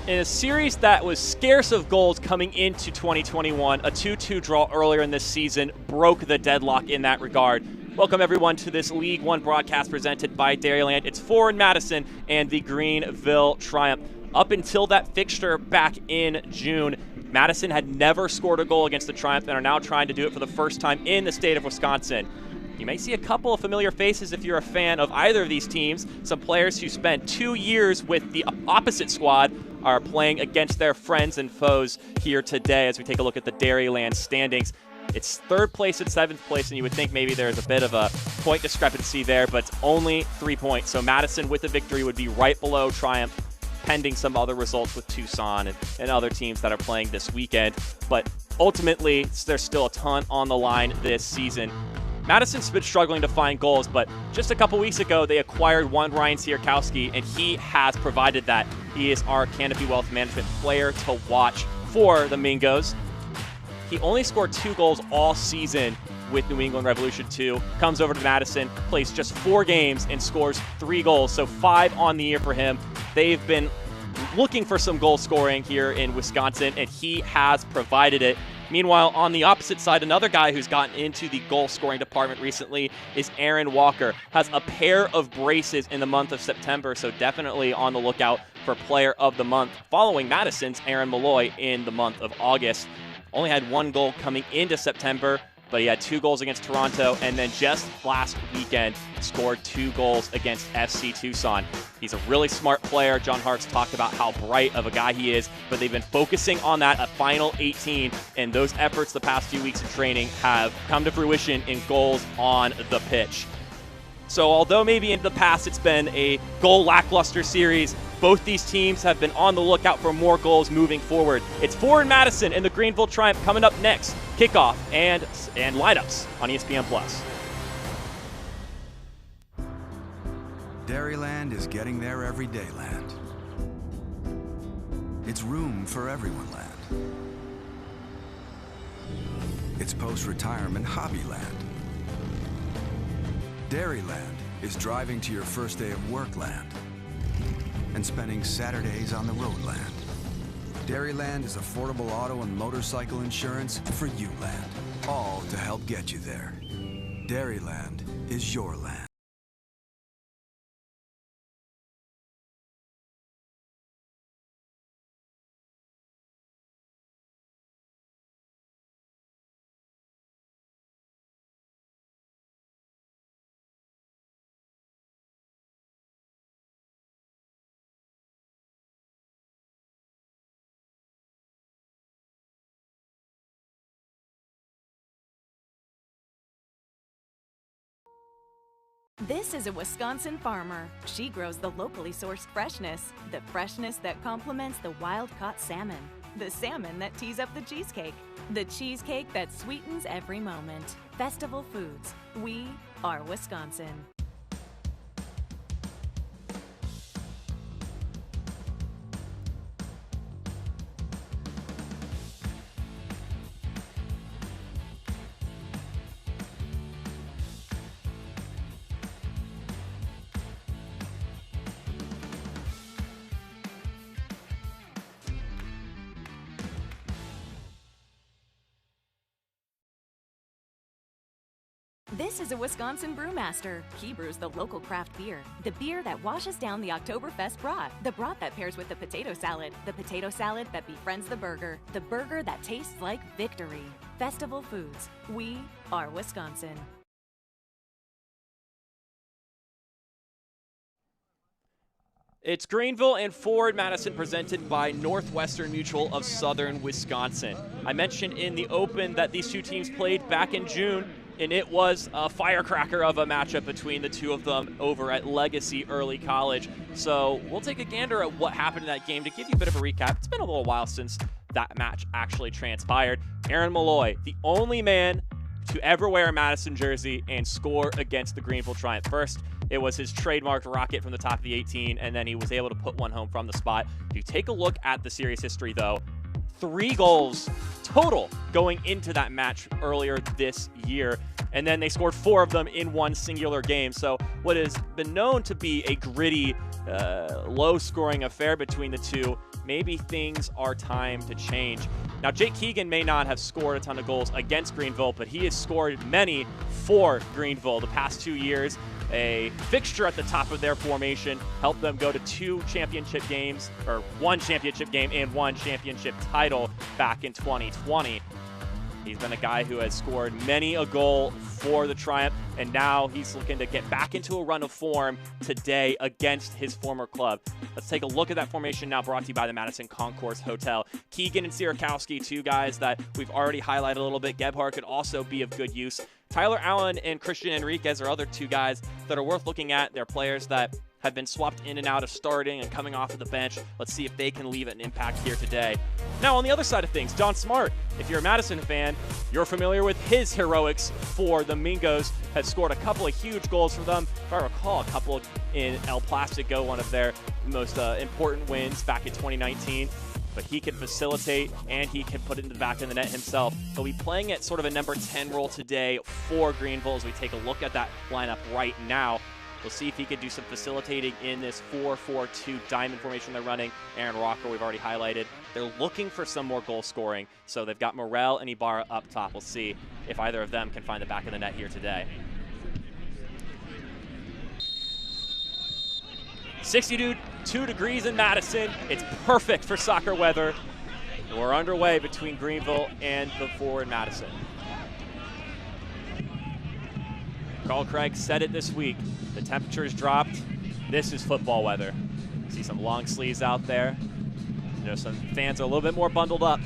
In a series that was scarce of goals coming into 2021, a 2-2 draw earlier in this season broke the deadlock in that regard. Welcome everyone to this League One broadcast presented by Dairyland. It's Forward Madison and the Greenville Triumph. Up until that fixture back in June, Madison had never scored a goal against the Triumph and are now trying to do it for the first time in the state of Wisconsin. You may see a couple of familiar faces if you're a fan of either of these teams. Some players who spent 2 years with the opposite squad are playing against their friends and foes here today as we take a look at the Dairyland standings. It's third place and seventh place, and you would think maybe there's a bit of a point discrepancy there, but it's only 3 points. So Madison with the victory would be right below Triumph, pending some other results with Tucson and other teams that are playing this weekend. But ultimately, there's still a ton on the line this season. Madison's been struggling to find goals, but just a couple weeks ago, they acquired one Ryan Sierkowski, and he has provided that. He is our Canopy Wealth Management player to watch for the Mingos. He only scored 2 goals all season with New England Revolution 2. Comes over to Madison, plays just 4 games, and scores 3 goals, so 5 on the year for him. They've been looking for some goal scoring here in Wisconsin, and he has provided it. Meanwhile, on the opposite side, another guy who's gotten into the goal-scoring department recently is Aaron Walker. Has a pair of braces in the month of September, so definitely on the lookout for Player of the Month, following Madison's Aaron Malloy in the month of August. Only had 1 goal coming into September, but he had 2 goals against Toronto, and then just last weekend scored 2 goals against FC Tucson. He's a really smart player. John Hart's talked about how bright of a guy he is, but they've been focusing on that at Final 18, and those efforts the past few weeks of training have come to fruition in goals on the pitch. So although maybe in the past it's been a goal lackluster series, both these teams have been on the lookout for more goals moving forward. It's Forward Madison and the Greenville Triumph coming up next. Kickoff and lineups on ESPN+. Dairyland is getting there every day land. It's room for everyone land. It's post-retirement hobby land. Dairyland is driving to your first day of work land and spending Saturdays on the road land. Dairyland is affordable auto and motorcycle insurance for you land, all to help get you there. Dairyland is your land. This is a Wisconsin farmer. She grows the locally sourced freshness, the freshness that complements the wild-caught salmon, the salmon that tees up the cheesecake that sweetens every moment. Festival Foods. We are Wisconsin. This is a Wisconsin brewmaster. He brews the local craft beer, the beer that washes down the Oktoberfest brat, the brat that pairs with the potato salad that befriends the burger that tastes like victory. Festival Foods. We are Wisconsin. It's Greenville and Forward Madison presented by Northwestern Mutual of Southern Wisconsin. I mentioned in the open that these two teams played back in June, and it was a firecracker of a matchup between the two of them over at Legacy Early College. So we'll take a gander at what happened in that game to give you a bit of a recap. It's been a little while since that match actually transpired. Aaron Malloy, the only man to ever wear a Madison jersey and score against the Greenville Triumph. First, it was his trademarked rocket from the top of the 18, and then he was able to put one home from the spot. If you take a look at the series history, though, 3 goals total going into that match earlier this year, and then they scored 4 of them in one singular game. So what has been known to be a gritty low-scoring affair between the two, maybe things are time to change. Now, Jake Keegan may not have scored a ton of goals against Greenville, but he has scored many for Greenville the past 2 years. A fixture at the top of their formation, helped them go to 2 championship games, or 1 championship game and 1 championship title back in 2020. He's been a guy who has scored many a goal for the Triumph, and now he's looking to get back into a run of form today against his former club. Let's take a look at that formation now, brought to you by the Madison Concourse Hotel. Keegan and Sierakowski, 2 guys that we've already highlighted a little bit. Gebhardt could also be of good use. Tyler Allen and Christian Enriquez are other 2 guys that are worth looking at. They're players that have been swapped in and out of starting and coming off of the bench. Let's see if they can leave an impact here today. Now, on the other side of things, John Smart. If you're a Madison fan, you're familiar with his heroics for the Mingos. Has scored a couple of huge goals for them. If I recall, a couple in El Plastico, one of their most important wins back in 2019. But he can facilitate, and he can put it in the back of the net himself. He'll be playing at sort of a number 10 role today for Greenville as we take a look at that lineup right now. We'll see if he could do some facilitating in this 4-4-2 diamond formation they're running. Aaron Rocker, we've already highlighted. They're looking for some more goal scoring, so they've got Morel and Ibarra up top. We'll see if either of them can find the back of the net here today. 62 degrees in Madison. It's perfect for soccer weather. We're underway between Greenville and the forward Madison. Carl Craig said it this week. The temperature's dropped. This is football weather. See some long sleeves out there. You know, some fans are a little bit more bundled up.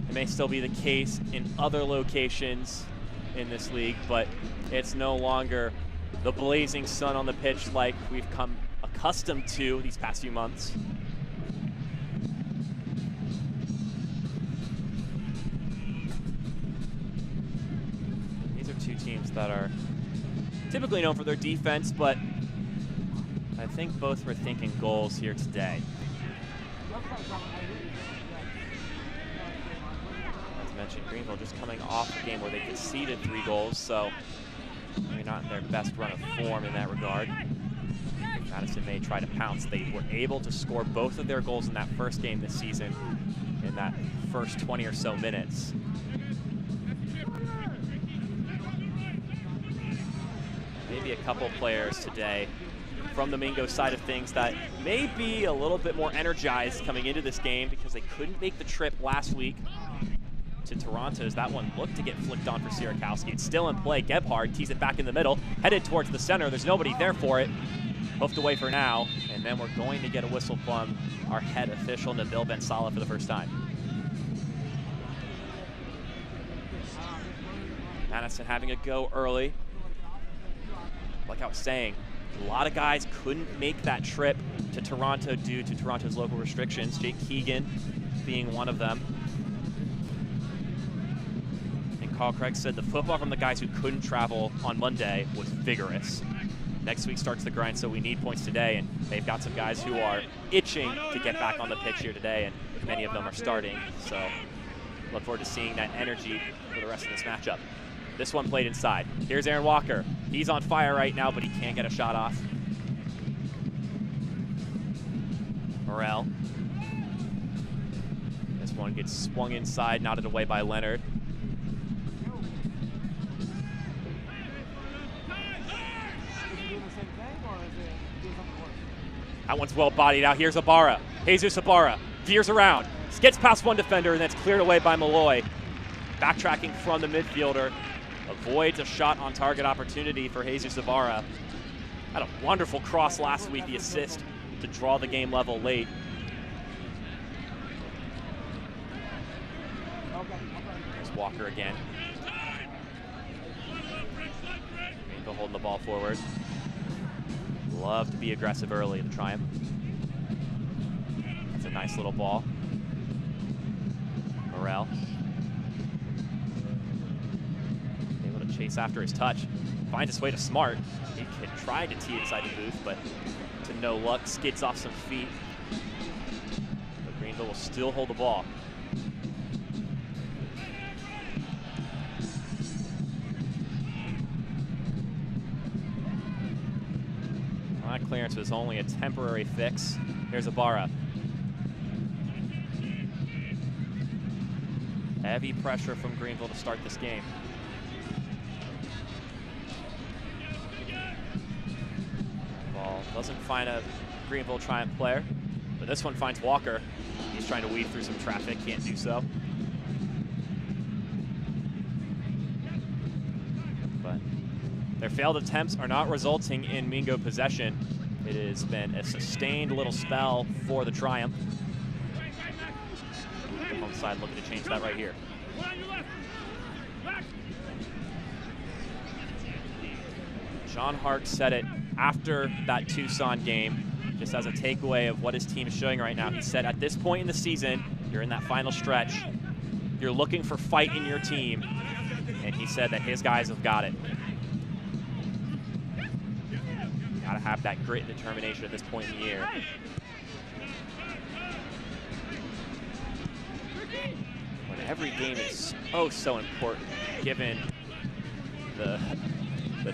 It may still be the case in other locations in this league, but it's no longer the blazing sun on the pitch like we've come accustomed to these past few months. These are 2 teams that are typically known for their defense, but I think both were thinking goals here today. As mentioned, Greenville just coming off a game where they conceded 3 goals, so maybe not in their best run of form in that regard. Madison may try to pounce. They were able to score both of their goals in that first game this season in that first 20 or so minutes. Maybe a couple players today from the Mingo side of things that may be a little bit more energized coming into this game because they couldn't make the trip last week to Toronto as that one looked to get flicked on for Sierakowski. It's still in play. Gebhardt tees it back in the middle, headed towards the center. There's nobody there for it. Hoofed away for now, and then we're going to get a whistle from our head official, Nabil Ben Salah, for the first time. Madison having a go early. Like I was saying, a lot of guys couldn't make that trip to Toronto due to Toronto's local restrictions, Jake Keegan being one of them. Carl Craig said the football from the guys who couldn't travel on Monday was vigorous. Next week starts the grind, so we need points today, and they've got some guys who are itching to get back on the pitch here today, and many of them are starting. So look forward to seeing that energy for the rest of this matchup. This one played inside. Here's Aaron Walker. He's on fire right now, but he can't get a shot off. Morel. This one gets swung inside, knotted away by Leonard. That one's well bodied out. Here's Ibarra. Jesus Ibarra veers around, gets past one defender, and that's cleared away by Malloy. Backtracking from the midfielder, avoids a shot on target opportunity for Jesus Ibarra. Had a wonderful cross last week, the assist to draw the game level late. There's Walker again. Greenville holding the ball forward. Love to be aggressive early in the Triumph. That's a nice little ball. Morel. Able to chase after his touch. Finds his way to Smart. He tried to tee inside the booth, but to no luck. Skids off some feet. But Greenville will still hold the ball. That clearance was only a temporary fix. Here's Ibarra. Heavy pressure from Greenville to start this game. Ball doesn't find a Greenville Triumph player, but this one finds Walker. He's trying to weave through some traffic, can't do so. But their failed attempts are not resulting in Mingo possession. It has been a sustained little spell for the Triumph. The home side looking to change that right here. John Hart said it after that Tucson game, just as a takeaway of what his team is showing right now. He said, at this point in the season, you're in that final stretch, you're looking for fight in your team, and he said that his guys have got it. Gotta have that grit and determination at this point in the year. When every game is so important, given the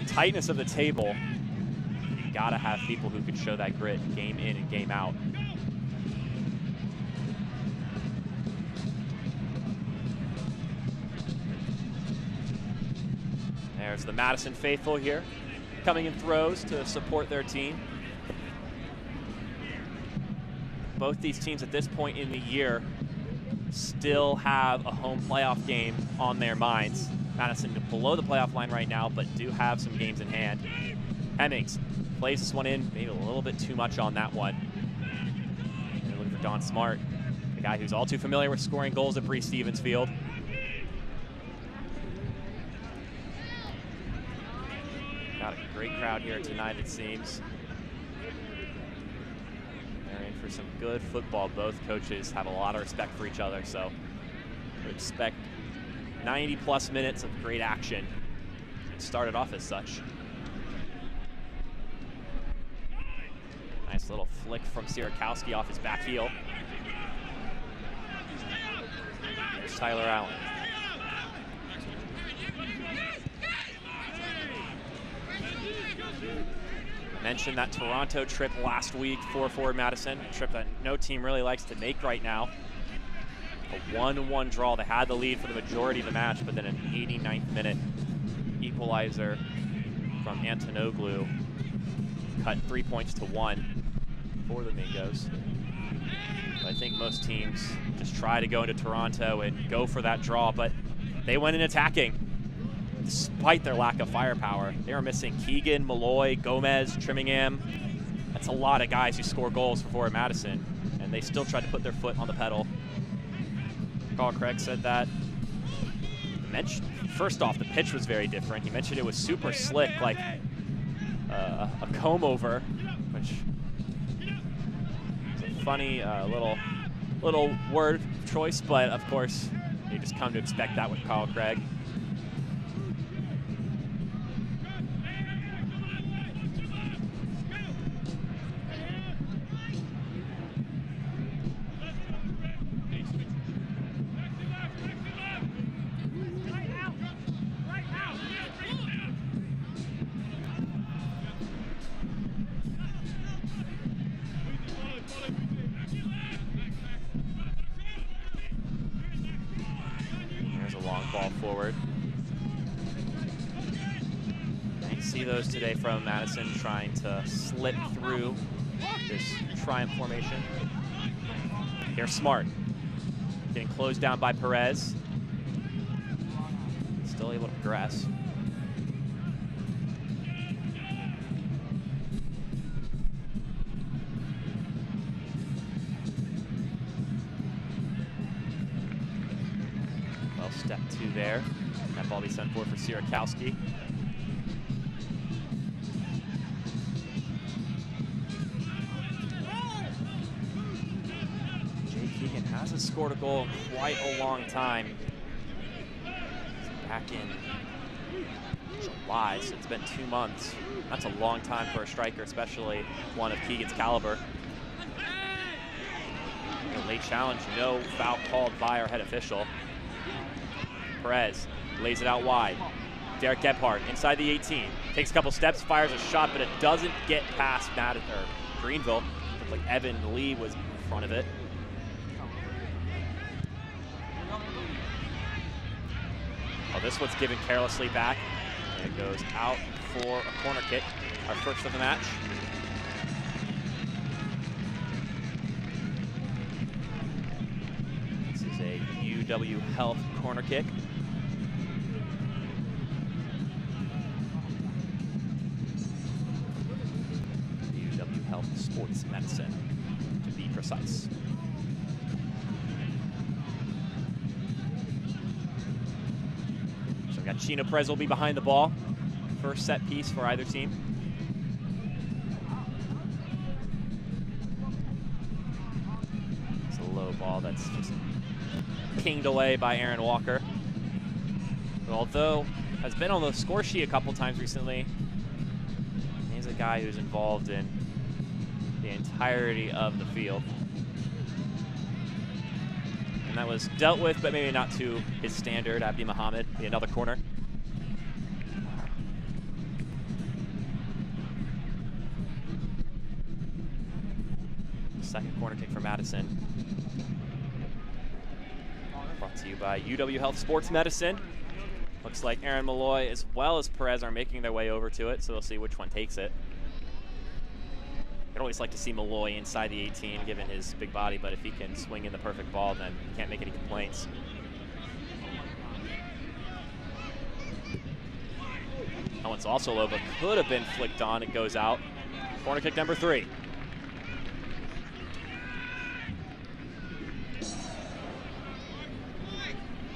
tightness of the table, you gotta have people who can show that grit game in and game out. There's the Madison faithful here, coming in throws to support their team. Both these teams at this point in the year still have a home playoff game on their minds. Madison below the playoff line right now, but do have some games in hand. Hemmings plays this one in, maybe a little bit too much on that one. And looking for Don Smart, the guy who's all too familiar with scoring goals at Bree Stevens Field. Got a great crowd here tonight, it seems. They're in for some good football. Both coaches have a lot of respect for each other, so we expect 90-plus minutes of great action. It started off as such. Nice little flick from Sierakowski off his back heel. There's Tyler Allen. I mentioned that Toronto trip last week for Madison, a trip that no team really likes to make right now. A 1-1 draw. They had the lead for the majority of the match, but then an 89th minute equalizer from Antonoglu cut 3 points to 1 for the Mingos. But I think most teams just try to go into Toronto and go for that draw, but they went in attacking despite their lack of firepower. They were missing Keegan, Malloy, Gomez, Trimmingham. That's a lot of guys who score goals for Madison, and they still tried to put their foot on the pedal. Carl Craig said that. First off, the pitch was very different. He mentioned it was super slick, like a comb over, which is a funny little word choice, but of course, you just come to expect that with Carl Craig. Forward. And you see those today from Madison trying to slip through this Triumph formation. Here's Smart. Getting closed down by Perez. Still able to progress. Step two there. That ball be sent forward for Sierakowski. Jay Keegan hasn't scored a goal in quite a long time. Back in July, so it's been 2 months. That's a long time for a striker, especially one of Keegan's caliber. A late challenge, no foul called by our head official. Perez lays it out wide. Derek Gebhardt inside the 18. Takes a couple steps, fires a shot, but it doesn't get past Madison or Greenville. Looks like Evan Lee was in front of it. Oh, this one's given carelessly back. And it goes out for a corner kick. Our first of the match. This is a UW Health corner kick. UW Health Sports Medicine, to be precise. So we got Chino Perez will be behind the ball. First set piece for either team. It's a low ball that's just pinged away by Aaron Walker. But although has been on the score sheet a couple times recently, he's a guy who's involved in the entirety of the field. And that was dealt with, but maybe not to his standard. Abdi Muhammad, another corner. Second corner kick for Madison. Brought to you by UW Health Sports Medicine. Looks like Aaron Malloy as well as Perez are making their way over to it, so we'll see which one takes it. I'd always like to see Malloy inside the 18 given his big body, but if he can swing in the perfect ball, then he can't make any complaints. That one's also low, but could have been flicked on. It goes out. Corner kick number 3.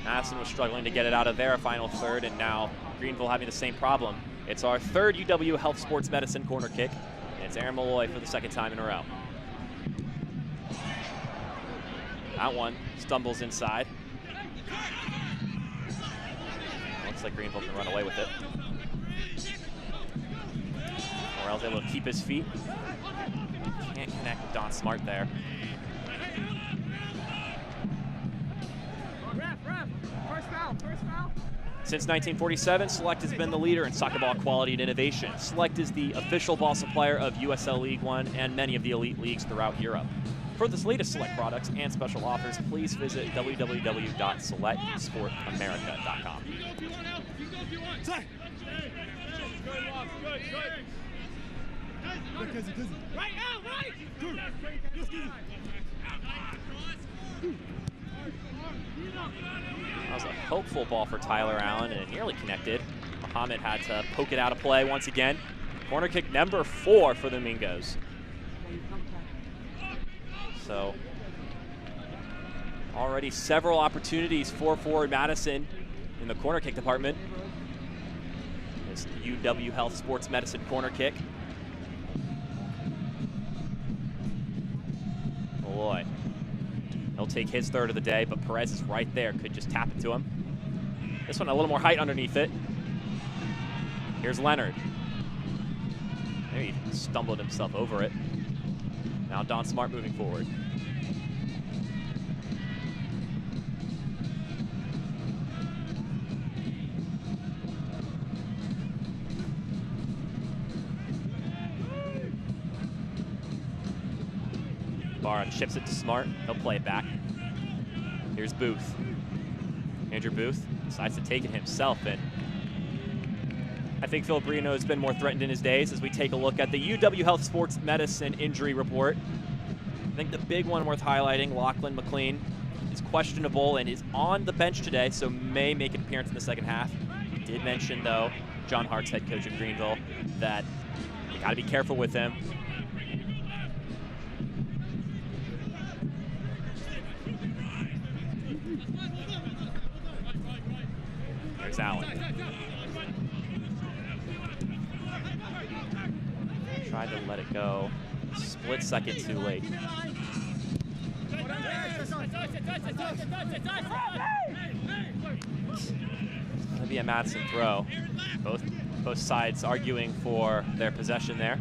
Madison was struggling to get it out of their final third, and now Greenville having the same problem. It's our third UW Health Sports Medicine corner kick, and it's Aaron Malloy for the second time in a row. That one stumbles inside. Looks like Greenville can run away with it. Morrell's able to keep his feet. Can't connect with Don Smart there. Since 1947, Select has been the leader in soccer ball quality and innovation. Select is the official ball supplier of USL League One and many of the elite leagues throughout Europe. For the latest Select products and special offers, please visit www.selectsportamerica.com. Right out, right! That was a hopeful ball for Tyler Allen, and it nearly connected. Muhammad had to poke it out of play once again. Corner kick number 4 for the Mingos. So, already several opportunities for forward Madison in the corner kick department. This UW Health Sports Medicine corner kick. Malloy. He'll take his third of the day, but Perez is right there. Could just tap it to him. This one a little more height underneath it. Here's Leonard. Maybe he stumbled himself over it. Now Don Smart moving forward. Barr chips it to Smart. He'll play it back. Here's Booth. Andrew Booth decides to take it himself, and I think Phil Brino has been more threatened in his days as we take a look at the UW Health Sports Medicine injury report. I think the big one worth highlighting, Lachlan McLean, is questionable and is on the bench today, so may make an appearance in the second half. He did mention, though, John Hart's head coach of Greenville, that you got to be careful with him. There's Allen. Tried to let it go. Split second too late. That'd be a Madison throw. Both sides arguing for their possession there.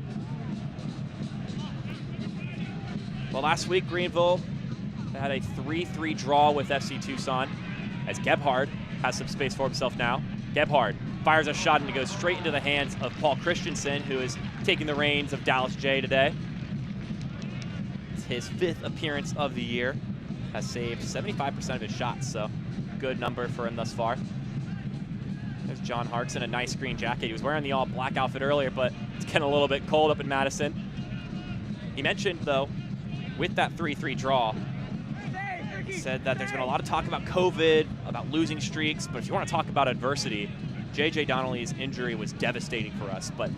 Well, last week Greenville had a 3-3 draw with FC Tucson, as Gebhardt has some space for himself now. Gebhardt fires a shot and it goes straight into the hands of Paul Christensen, who is taking the reins of Dallas J today. It's his 5th appearance of the year. Has saved 75% of his shots, so good number for him thus far. There's John Harkes in a nice green jacket. He was wearing the all-black outfit earlier, but it's getting a little bit cold up in Madison. He mentioned, though, with that 3-3 draw, he said that there's been a lot of talk about COVID, about losing streaks, but if you want to talk about adversity, J.J. Donnelly's injury was devastating for us, but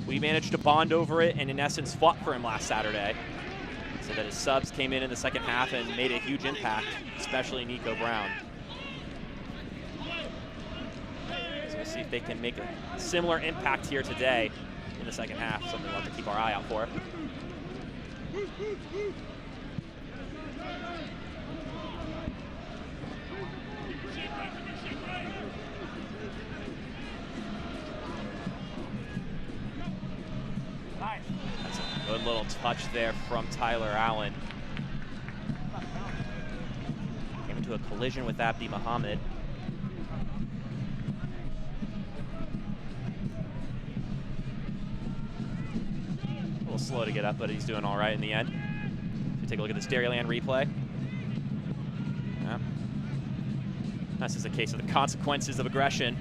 we managed to bond over it and, in essence, fought for him last Saturday. So that his subs came in the second half and made a huge impact, especially Nico Brown. So we'll see if they can make a similar impact here today in the second half, something we'll have to keep our eye out for. That's a good little touch there from Tyler Allen. Came into a collision with Abdi Muhammad. A little slow to get up, but he's doing all right in the end. If you take a look at this Dairyland replay. Yeah. This is a case of the consequences of aggression.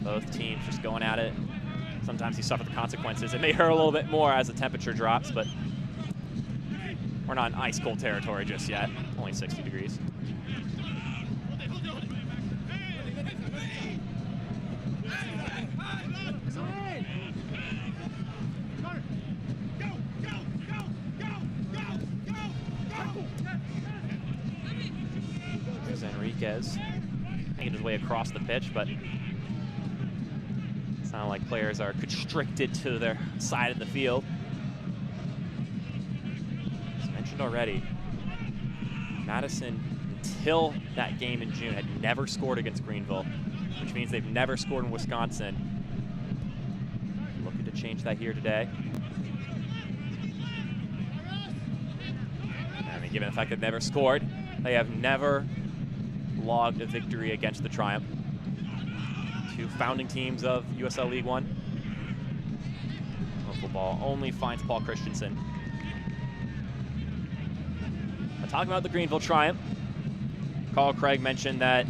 Both teams just going at it. Sometimes you suffer the consequences. It may hurt a little bit more as the temperature drops, but we're not in ice cold territory just yet. Only 60 degrees. There's Enriquez making his way across the pitch, but sound like players are constricted to their side of the field. As mentioned already, Madison, until that game in June, had never scored against Greenville, which means they've never scored in Wisconsin. Looking to change that here today. I mean, given the fact they've never scored, they have never logged a victory against the Triumph. Two founding teams of USL League One. Football only finds Paul Christensen. But talking about the Greenville Triumph, Carl Craig mentioned that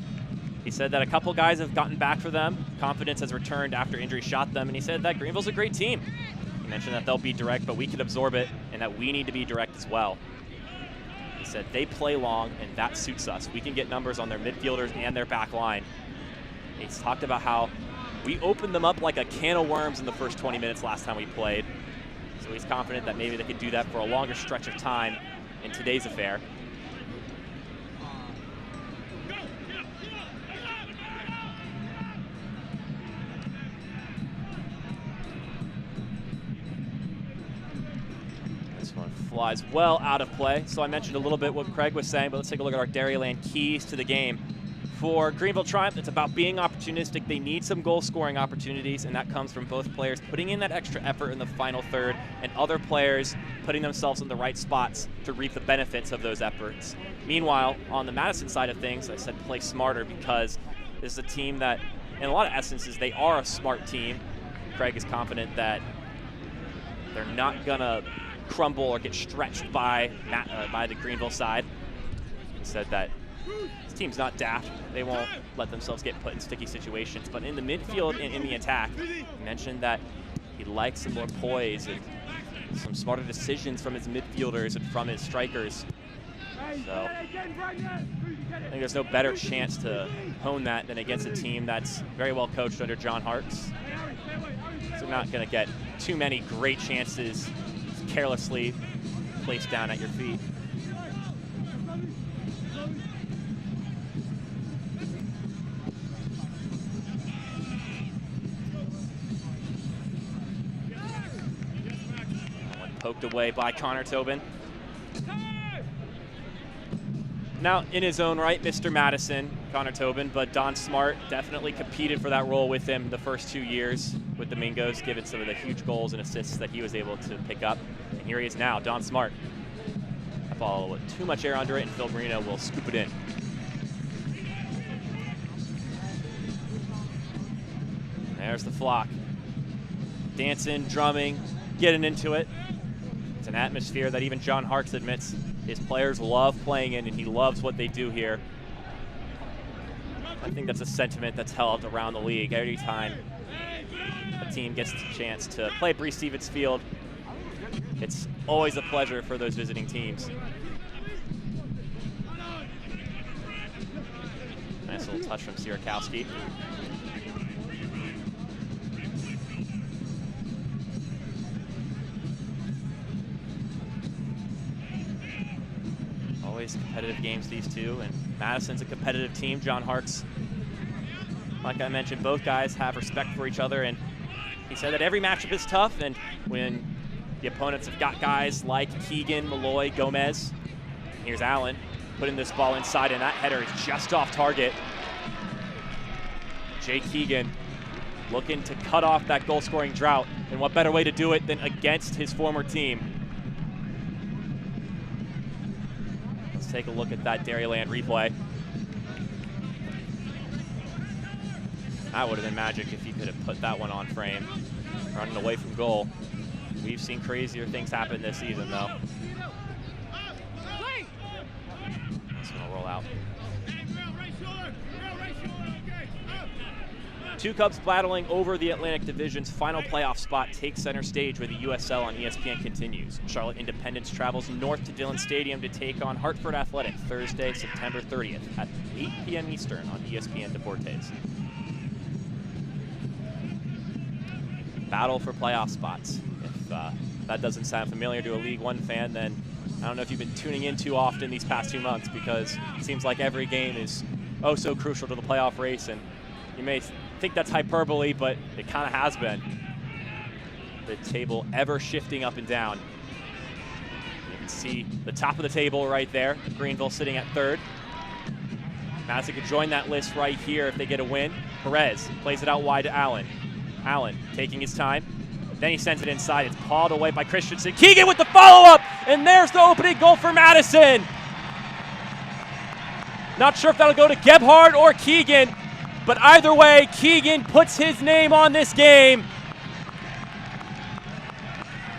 he said that a couple guys have gotten back for them. Confidence has returned after injury shot them, and he said that Greenville's a great team. He mentioned that they'll be direct, but we can absorb it, and that we need to be direct as well. He said they play long, and that suits us. We can get numbers on their midfielders and their back line. He's talked about how we opened them up like a can of worms in the first 20 minutes last time we played. So he's confident that maybe they could do that for a longer stretch of time in today's affair. This one flies well out of play. So I mentioned a little bit what Craig was saying, but let's take a look at our Dairyland keys to the game. For Greenville Triumph, it's about being opportunistic. They need some goal-scoring opportunities, and that comes from both players putting in that extra effort in the final third and other players putting themselves in the right spots to reap the benefits of those efforts. Meanwhile, on the Madison side of things, I said play smarter, because this is a team that, in a lot of essences, they are a smart team. Craig is confident that they're not going to crumble or get stretched by the Greenville side. He said that this team's not daft. They won't let themselves get put in sticky situations. But in the midfield and in the attack, he mentioned that he likes some more poise and some smarter decisions from his midfielders and from his strikers. So I think there's no better chance to hone that than against a team that's very well coached under John Harkes. So we're not going to get too many great chances carelessly placed down at your feet. Poked away by Connor Tobin. Now, in his own right, Mr. Madison, Connor Tobin, but Don Smart definitely competed for that role with him the first 2 years with the Mingos, given some of the huge goals and assists that he was able to pick up. And here he is now, Don Smart. That ball with too much air under it, and Phil Marino will scoop it in. There's the flock. Dancing, drumming, getting into it. It's an atmosphere that even John Harkes admits his players love playing in, and he loves what they do here. I think that's a sentiment that's held around the league. Every time a team gets the chance to play at Breese-Stevens Field, it's always a pleasure for those visiting teams. Nice little touch from Sierakowski. Always competitive games, these two, and Madison's a competitive team. John Harkes, like I mentioned, both guys have respect for each other, and he said that every matchup is tough, and when the opponents have got guys like Keegan, Malloy, Gomez. Here's Allen putting this ball inside, and that header is just off target. Jake Keegan looking to cut off that goal-scoring drought, and what better way to do it than against his former team. Let's take a look at that Dairyland replay. That would have been magic if he could have put that one on frame, running away from goal. We've seen crazier things happen this season, though. It's going to roll out. Two Cubs battling over the Atlantic Division's final playoff spot takes center stage where the USL on ESPN continues. Charlotte Independence travels north to Dillon Stadium to take on Hartford Athletic Thursday, September 30th at 8 p.m. Eastern on ESPN Deportes. Battle for playoff spots. If that doesn't sound familiar to a League One fan, then I don't know if you've been tuning in too often these past 2 months, because it seems like every game is oh so crucial to the playoff race, and you may think that's hyperbole, but it kind of has been. The table ever shifting up and down. You can see the top of the table right there. Greenville sitting at third. Madison could join that list right here if they get a win. Perez plays it out wide to Allen. Allen taking his time. Then he sends it inside. It's pawed away by Christensen. Keegan with the follow-up, and there's the opening goal for Madison. Not sure if that'll go to Gebhard or Keegan, but either way, Keegan puts his name on this game.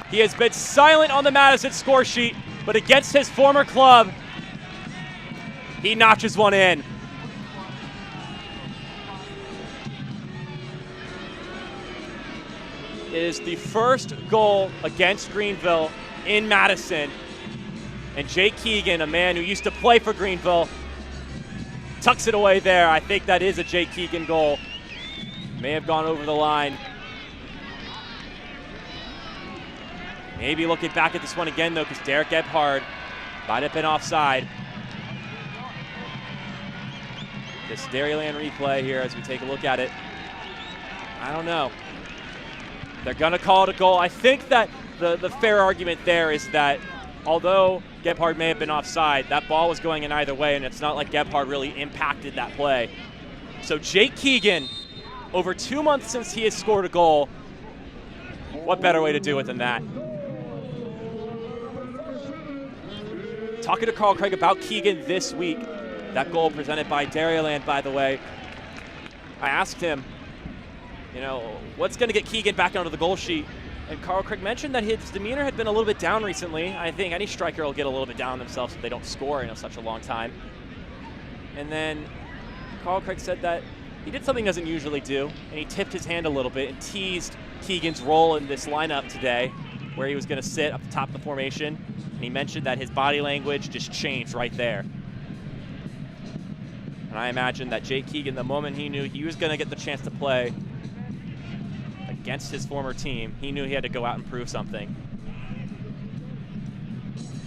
He has been silent on the Madison score sheet, but against his former club, he notches one in. It is the first goal against Greenville in Madison. And Jake Keegan, a man who used to play for Greenville, tucks it away there. I think that is a Jake Keegan goal. May have gone over the line. Maybe looking back at this one again, though, because Derek Gebhard might have been offside. This Dairyland replay here as we take a look at it. I don't know. They're going to call it a goal. I think that the fair argument there is that although Gebhard may have been offside, that ball was going in either way, and it's not like Gebhard really impacted that play. So Jake Keegan, over 2 months since he has scored a goal, what better way to do it than that? Talking to Carl Craig about Keegan this week, that goal presented by Dairyland, by the way, I asked him, you know, what's going to get Keegan back onto the goal sheet? And Carl Craig mentioned that his demeanor had been a little bit down recently. I think any striker will get a little bit down on themselves if they don't score in such a long time. And then Carl Craig said that he did something he doesn't usually do, and he tipped his hand a little bit and teased Keegan's role in this lineup today, where he was going to sit up the top of the formation. And he mentioned that his body language just changed right there. And I imagine that Jake Keegan, the moment he knew he was going to get the chance to play against his former team, he knew he had to go out and prove something.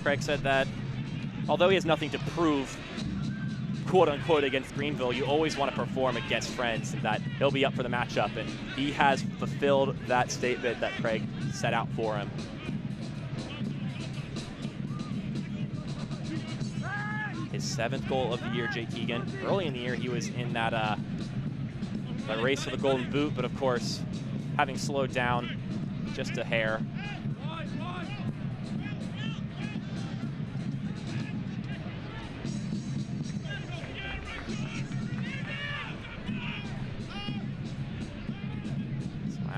Craig said that although he has nothing to prove, quote unquote, against Greenville, you always want to perform against friends, and that he'll be up for the matchup, and he has fulfilled that statement that Craig set out for him. His 7th goal of the year, Jake Keegan. Early in the year, he was in that race for the Golden Boot, but of course, having slowed down just a hair.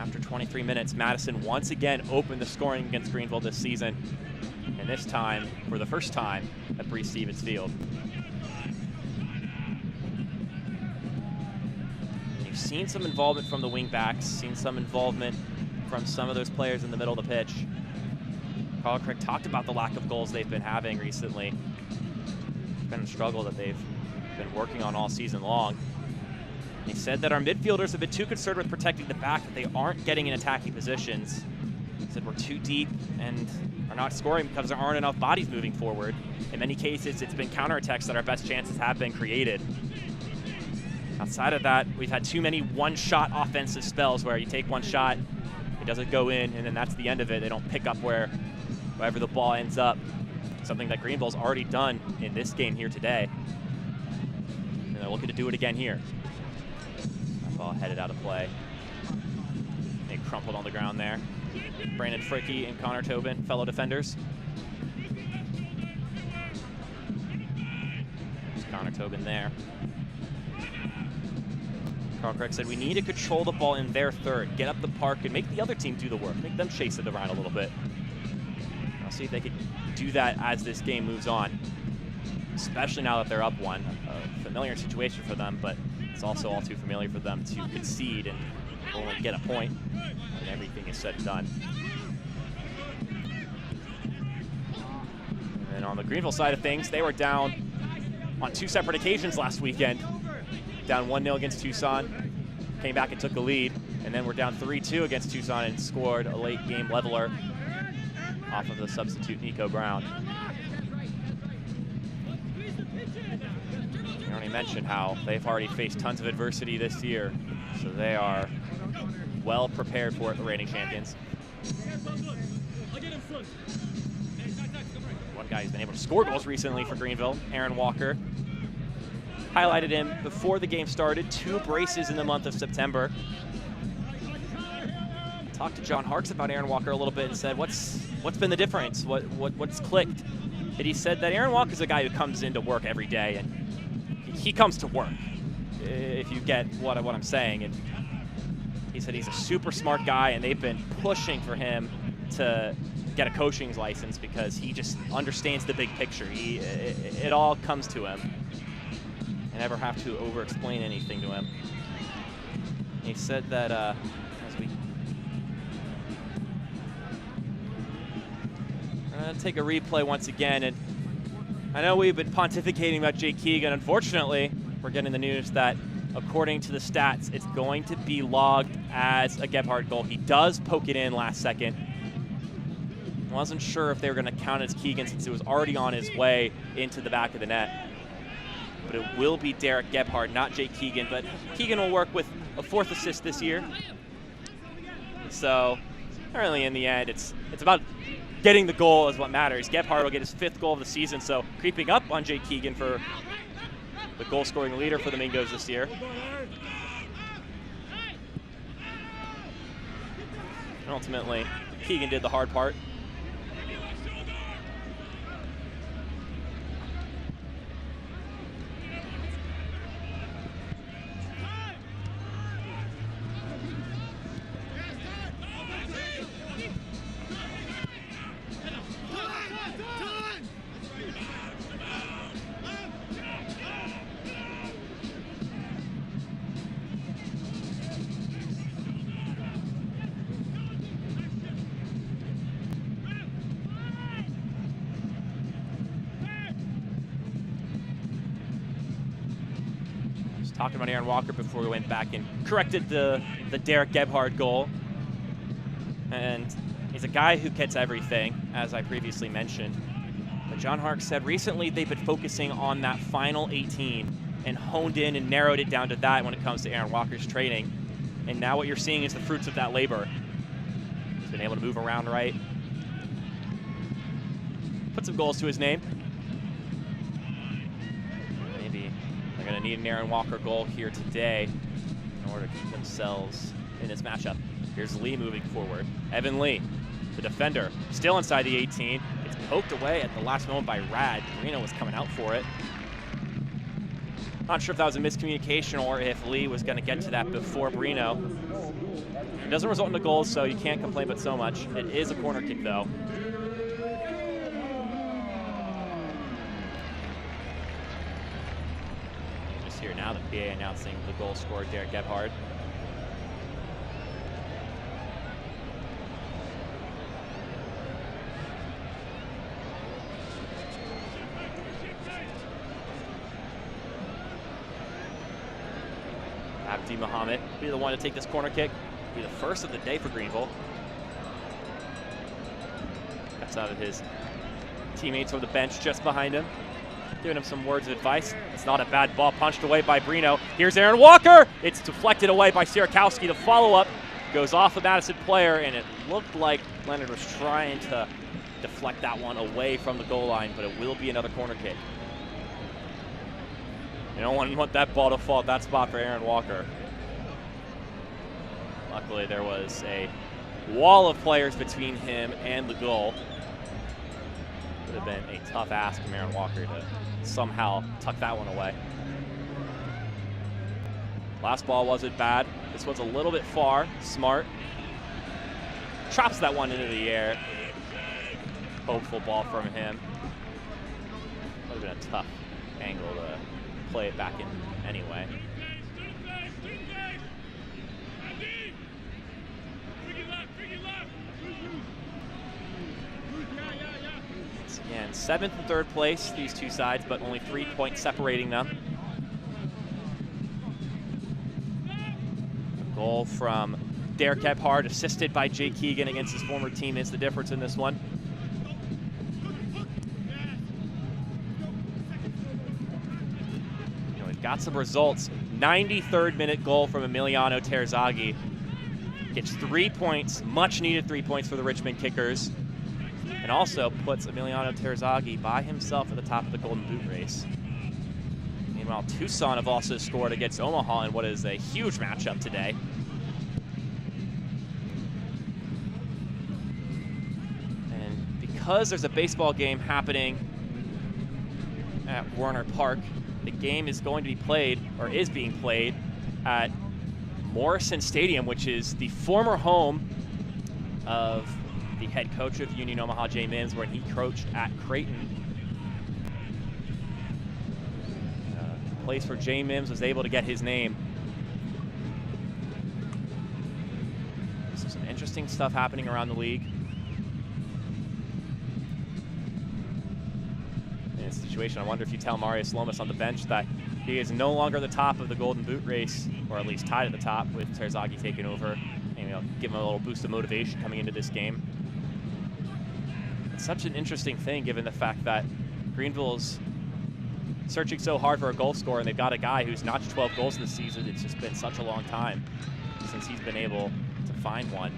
After 23 minutes, Madison once again opened the scoring against Greenville this season, and this time, for the first time, at Breese Stevens Field. You've seen some involvement from the wingbacks, seen some involvement from some of those players in the middle of the pitch. Carl Craig talked about the lack of goals they've been having recently. It's been a struggle that they've been working on all season long. He said that our midfielders have been too concerned with protecting the back, that they aren't getting in attacking positions. He said we're too deep and are not scoring because there aren't enough bodies moving forward. In many cases, it's been counterattacks that our best chances have been created. Outside of that, we've had too many one-shot offensive spells where you take one shot, it doesn't go in, and then that's the end of it. They don't pick up wherever the ball ends up. Something that Greenville's already done in this game here today. And they're looking to do it again here. That ball headed out of play. They crumpled on the ground there. Brandon Fricky and Connor Tobin, fellow defenders. There's Connor Tobin there. Carl Craig said we need to control the ball in their third, get up the park, and make the other team do the work, make them chase it around a little bit. I'll see if they can do that as this game moves on, especially now that they're up one. A familiar situation for them, but it's also all too familiar for them to concede and only get a point when everything is said and done. And then on the Greenville side of things, they were down on 2 separate occasions last weekend. Down 1-0 against Tucson, came back and took the lead, and then we're down 3-2 against Tucson and scored a late game leveler off of the substitute Nico Brown. I already mentioned how they've already faced tons of adversity this year, so they are well prepared for it, the reigning champions. One guy who's been able to score goals recently for Greenville, Aaron Walker. Highlighted him before the game started, 2 braces in the month of September. Talked to John Harkes about Aaron Walker a little bit and said, what's been the difference? What's clicked? And he said that Aaron Walker is a guy who comes into work every day, and he comes to work, if you get what I'm saying. And he said he's a super smart guy, and they've been pushing for him to get a coaching license because he just understands the big picture. It all comes to him. I never have to over-explain anything to him. He said that as we take a replay once again, and I know we've been pontificating about Jake Keegan. Unfortunately, we're getting the news that according to the stats, it's going to be logged as a Gebhardt goal. He does poke it in last second. Wasn't sure if they were going to count it as Keegan since it was already on his way into the back of the net. But it will be Derek Gebhardt, not Jake Keegan. But Keegan will work with a 4th assist this year. So, really in the end, it's about getting the goal is what matters. Gebhardt will get his 5th goal of the season, so creeping up on Jake Keegan for the goal-scoring leader for the Mingos this year. And ultimately, Keegan did the hard part. Talking about Aaron Walker before we went back and corrected the Derek Gebhardt goal. And he's a guy who gets everything, as I previously mentioned. But John Harkes said recently they've been focusing on that final 18 and honed in and narrowed it down to that when it comes to Aaron Walker's training. And now what you're seeing is the fruits of that labor. He's been able to move around right. Put some goals to his name. They're going to need an Aaron Walker goal here today in order to keep themselves in this matchup. Here's Lee moving forward. Evan Lee, the defender, still inside the 18. It's poked away at the last moment by Rad. Reno was coming out for it. Not sure if that was a miscommunication or if Lee was going to get to that before Brino. It doesn't result in a goal, so you can't complain but so much. It is a corner kick, though. Just here now, the PA announcing the goal scorer, Derek Gebhard. Abdi Muhammad be the one to take this corner kick. Be the first of the day for Greenville. Gets out of his teammates from the bench just behind him, giving him some words of advice. It's not a bad ball punched away by Brino. Here's Aaron Walker. It's deflected away by Sierakowski. The follow-up goes off a Madison player, and it looked like Leonard was trying to deflect that one away from the goal line, but it will be another corner kick. You don't want that ball to fall at that spot for Aaron Walker. Luckily, there was a wall of players between him and the goal. Would have been a tough ask from Aaron Walker to somehow tuck that one away. Last ball wasn't bad. This one's a little bit far. Smart. Chops that one into the air. Hopeful ball from him. Would have been a tough angle to play it back in anyway. Once again, 7th and 3rd place, these two sides, but only 3 points separating them. A goal from Derek Gebhard, assisted by Jay Keegan against his former team, is the difference in this one. Got some results. 93rd minute goal from Emiliano Terzaghi. Gets 3 points, much needed 3 points for the Richmond Kickers. And also puts Emiliano Terzaghi by himself at the top of the Golden Boot race. Meanwhile, Tucson have also scored against Omaha in what is a huge matchup today. And because there's a baseball game happening at Warner Park, the game is going to be played, or is being played, at Morrison Stadium, which is the former home of the head coach of Union Omaha, Jay Mims, where he coached at Creighton. A place where Jay Mims was able to get his name. So some interesting stuff happening around the league. In a situation, I wonder if you tell Marius Lomas on the bench that he is no longer the top of the Golden Boot race, or at least tied at the top with Terzaghi taking over. And give him a little boost of motivation coming into this game. It's such an interesting thing given the fact that Greenville's searching so hard for a goal scorer, and they've got a guy who's notched 12 goals this season. It's just been such a long time since he's been able to find one.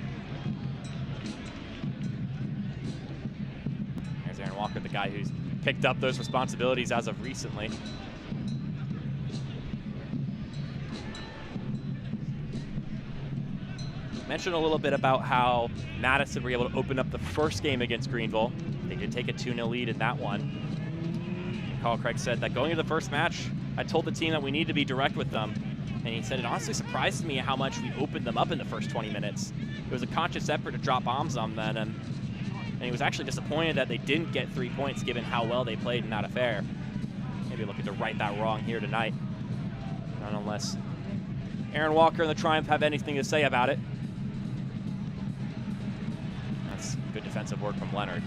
There's Aaron Walker, the guy who's picked up those responsibilities as of recently. Mentioned a little bit about how Madison were able to open up the first game against Greenville. They did take a 2-0 lead in that one. Carl Craig said that going into the first match, I told the team that we need to be direct with them. And he said, it honestly surprised me how much we opened them up in the first 20 minutes. It was a conscious effort to drop bombs on them, and he was actually disappointed that they didn't get 3 points given how well they played in that affair. Maybe looking to right that wrong here tonight. Not unless Aaron Walker and the Triumph have anything to say about it. That's good defensive work from Leonard.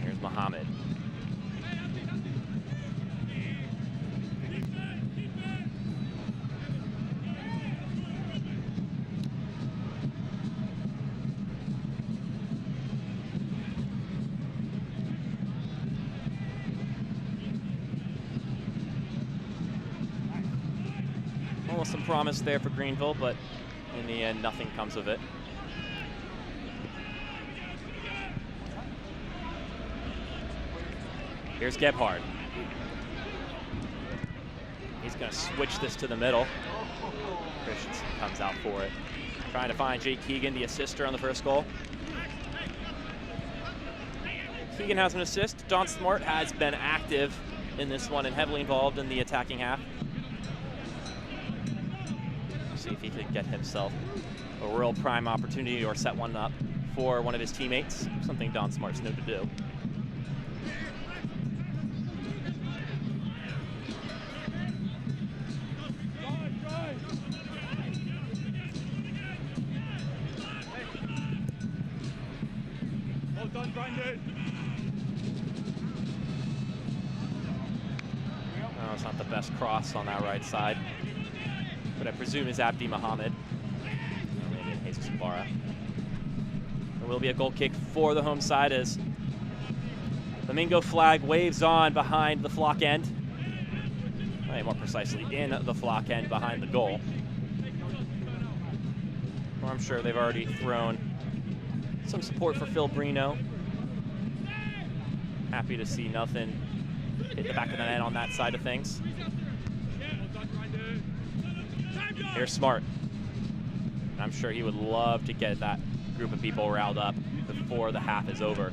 Here's Muhammad. Almost some promise there for Greenville, but in the end, nothing comes of it. Here's Gebhard. He's going to switch this to the middle. Christensen comes out for it. Trying to find Jake Keegan, the assister on the first goal. Keegan has an assist. Don Smart has been active in this one and heavily involved in the attacking half. See if he can get himself a real prime opportunity or set one up for one of his teammates, something Don Smart's known to do. Well done, Brandon. Oh, it's not the best cross on that right side, but I presume is Abdi Mohammed. Maybe Jesus Ibarra. There will be a goal kick for the home side as the Mingo flag waves on behind the flock end. More precisely, in the flock end behind the goal. Well, I'm sure they've already thrown some support for Phil Brino. Happy to see nothing hit the back of the net on that side of things. Here's Smart. I'm sure he would love to get that group of people riled up before the half is over.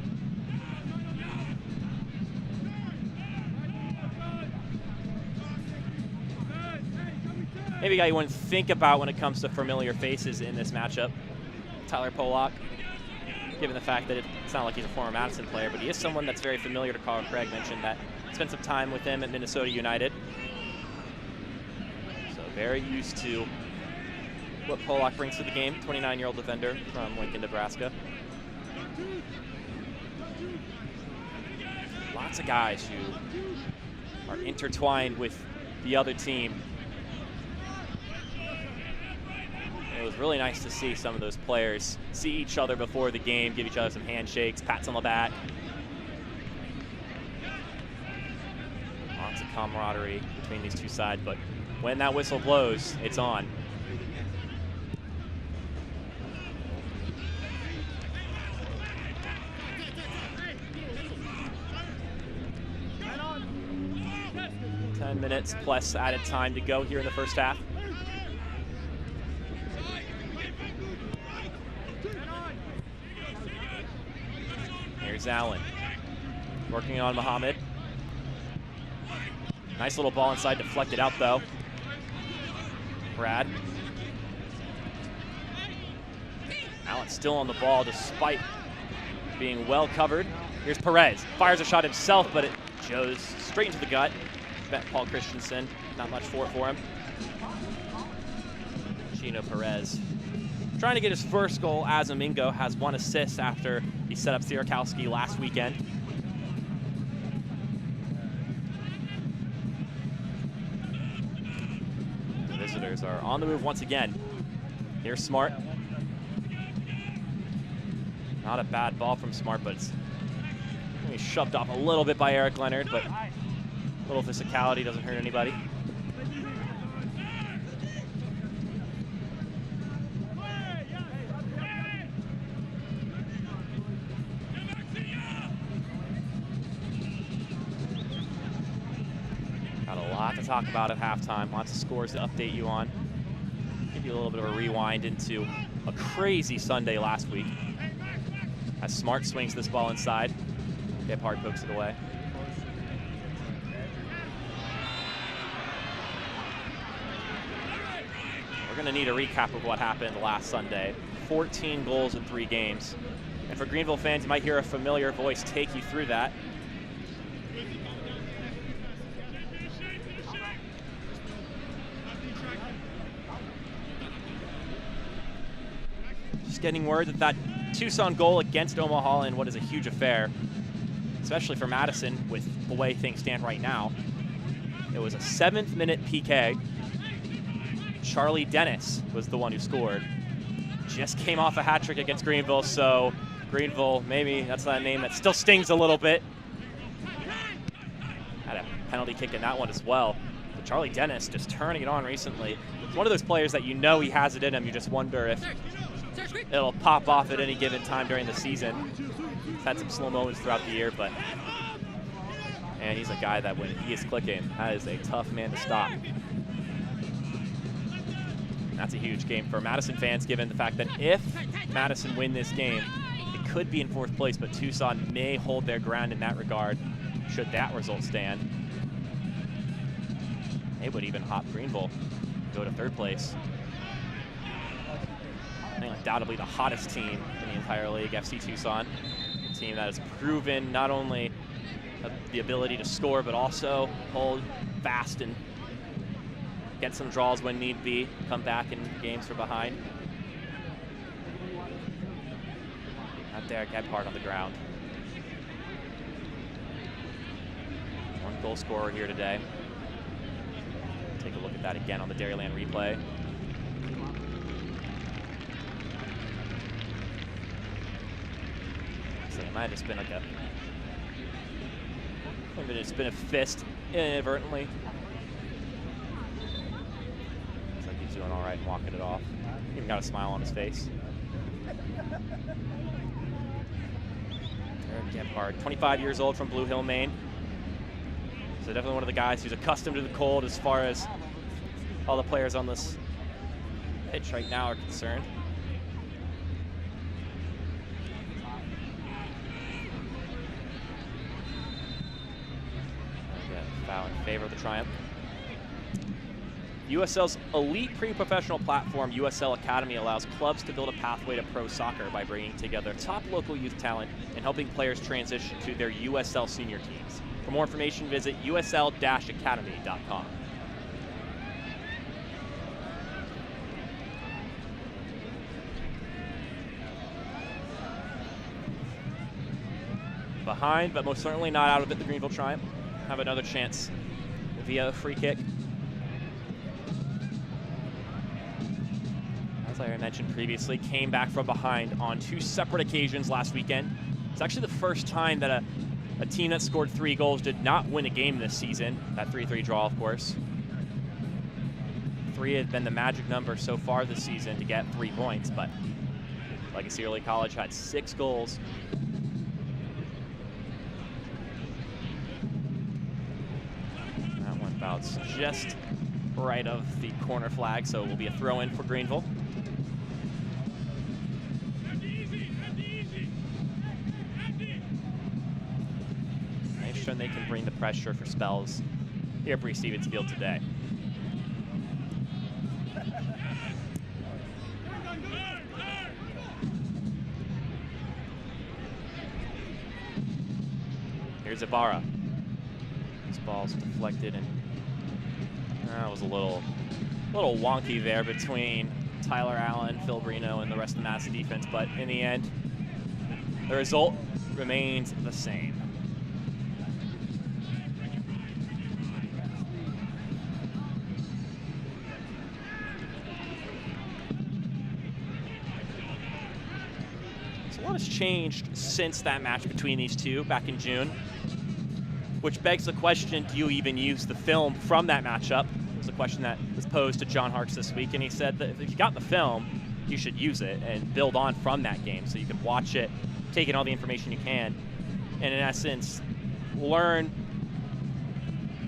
Maybe a guy you wouldn't think about when it comes to familiar faces in this matchup, Tyler Polak, given the fact that it's not like he's a former Madison player, but he is someone that's very familiar to Carl Craig. Mentioned that spent some time with him at Minnesota United. So very used to what Polak brings to the game, 29-year-old defender from Lincoln, Nebraska. Lots of guys who are intertwined with the other team. It was really nice to see some of those players see each other before the game, give each other some handshakes, pats on the back. Lots of camaraderie between these two sides, but when that whistle blows, it's on. Minutes plus added time to go here in the first half. Here's Allen working on Mohammed. Nice little ball inside, deflected out though. Brad. Allen still on the ball despite being well covered. Here's Perez, fires a shot himself, but it goes straight into the gut. Bet Paul Christensen, not much for him. Gino Perez trying to get his first goal as a Mingo, has one assist after he set up Sierakowski last weekend. The visitors are on the move once again. Here's Smart. Not a bad ball from Smart, but it's shoved off a little bit by Eric Leonard, but a little physicality doesn't hurt anybody. Got a lot to talk about at halftime, lots of scores to update you on. Give you a little bit of a rewind into a crazy Sunday last week as Smart swings this ball inside. Gephardt pokes it away. We're going to need a recap of what happened last Sunday. 14 goals in 3 games. And for Greenville fans, you might hear a familiar voice take you through that. Just getting word that Tucson goal against Omaha in what is a huge affair, especially for Madison with the way things stand right now. It was a 7th-minute PK. Charlie Dennis was the one who scored. Just came off a hat trick against Greenville, so Greenville, maybe that's not a name that still stings a little bit. Had a penalty kick in that one as well. But Charlie Dennis just turning it on recently. It's one of those players that you know he has it in him. You just wonder if it'll pop off at any given time during the season. He's had some slow moments throughout the year, but And he's a guy that when he is clicking, that is a tough man to stop. And that's a huge game for Madison fans, given the fact that if Madison win this game, it could be in 4th place, but Tucson may hold their ground in that regard should that result stand. They would even hop Greenville, go to 3rd place. I think undoubtedly the hottest team in the entire league, FC Tucson. A team that has proven not only the ability to score, but also hold fast and get some draws when need be, come back in games from behind. Out there, Gebhardt on the ground. 1 goal scorer here today. Take a look at that again on the Dairyland replay. So it might have just been like maybe it's been a fist inadvertently. Looks like he's doing all right and walking it off. Even got a smile on his face. Gebhardt, 25 years old from Blue Hill, Maine. So definitely one of the guys who's accustomed to the cold as far as all the players on this pitch right now are concerned. Foul in favor of the Triumph. USL's elite pre-professional platform, USL Academy, allows clubs to build a pathway to pro soccer by bringing together top local youth talent and helping players transition to their USL senior teams. For more information, visit usl-academy.com. Behind, but most certainly not out of it, the Greenville Triumph have another chance via a free kick. As I mentioned previously, came back from behind on 2 separate occasions last weekend. It's actually the first time that a team that scored 3 goals did not win a game this season. That 3-3 draw, of course. 3 had been the magic number so far this season to get 3 points, but Legacy Early College had 6 goals. That one bounced just right of the corner flag, so it will be a throw-in for Greenville. Shown they can bring the pressure for spells here at Bree Stevens Field today. Here's Ibarra. This ball's deflected, and that was a little wonky there between Tyler Allen, Phil Brino, and the rest of the Madison defense, but in the end, the result remains the same. A lot has changed since that match between these two back in June, which begs the question, do you even use the film from that matchup? It was a question that was posed to John Harkes this week, and he said that if you got the film, you should use it and build on from that game so you can watch it, take in all the information you can, and in essence, learn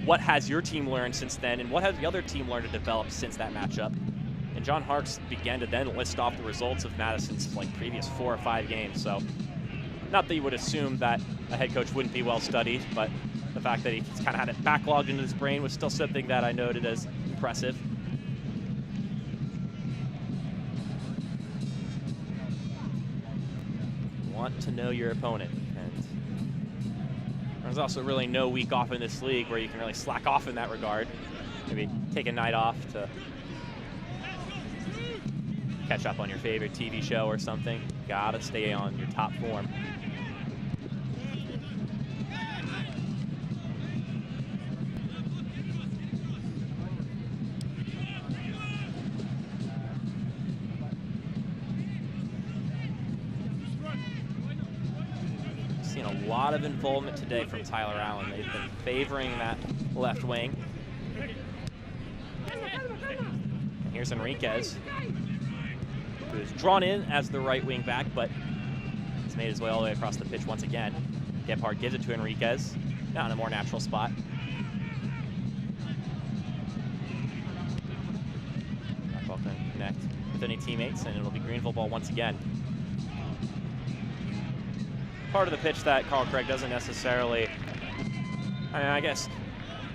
what has your team learned since then and what has the other team learned to develop since that matchup. And John Harkes began to then list off the results of Madison's previous 4 or 5 games. So not that you would assume that a head coach wouldn't be well studied, but the fact that he's kind of had it backlogged into his brain was still something that I noted as impressive. You want to know your opponent. And there's also really no week off in this league where you can really slack off in that regard. Maybe take a night off to catch up on your favorite TV show or something. Gotta stay on your top form. Seen a lot of involvement today from Tyler Allen. They've been favoring that left wing. And here's Enriquez, who is drawn in as the right wing back, but he's made his way all the way across the pitch once again. Gebhardt gives it to Enriquez. Now in a more natural spot. That ball can connect with any teammates, and it'll be Greenville ball once again. Part of the pitch that Carl Craig doesn't necessarily, I guess,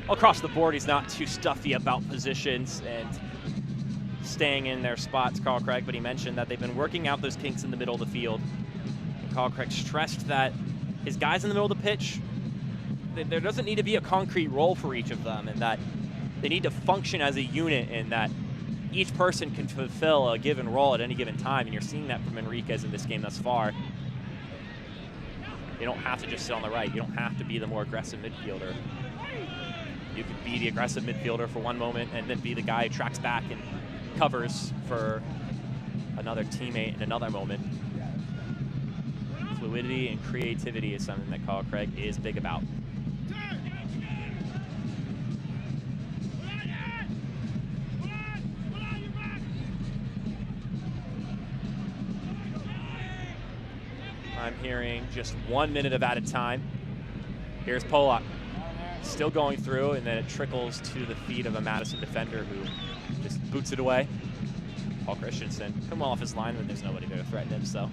across the board, he's not too stuffy about positions and staying in their spots, Carl Craig, but he mentioned that they've been working out those kinks in the middle of the field. And Carl Craig stressed that his guys in the middle of the pitch, there doesn't need to be a concrete role for each of them, and that they need to function as a unit, and that each person can fulfill a given role at any given time, and you're seeing that from Enriquez in this game thus far. You don't have to just sit on the right. You don't have to be the more aggressive midfielder. You could be the aggressive midfielder for one moment and then be the guy who tracks back and covers for another teammate in another moment. Fluidity and creativity is something that Carl Craig is big about. I'm hearing just 1 minute of added time. Here's Polak, still going through, and then it trickles to the feet of a Madison defender who just boots it away. Paul Christensen come well off his line, but there's nobody there to threaten him, so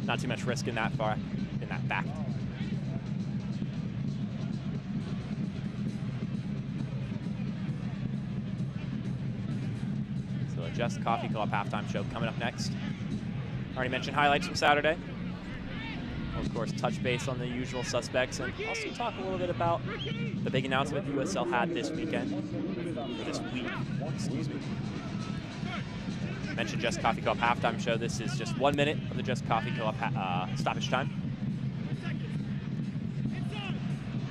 not too much risk in that far, in that back. So a Just Coffee Club halftime show coming up next. Already mentioned highlights from Saturday. Of course, touch base on the usual suspects, and also talk a little bit about the big announcement the USL had this weekend, or this week, excuse me. Mentioned Just Coffee Cup halftime show. This is just 1 minute of the Just Coffee Cup stoppage time.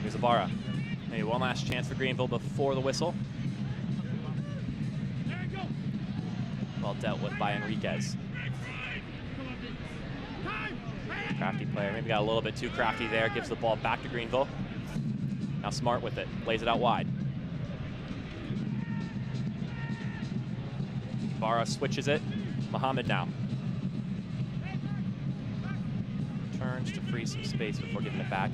Here's Ibarra. Maybe one last chance for Greenville before the whistle. Well dealt with by Enriquez. Crafty player, maybe got a little bit too crafty there, gives the ball back to Greenville. Now Smart with it, lays it out wide. Barra switches it, Muhammad now. Turns to free some space before giving it back.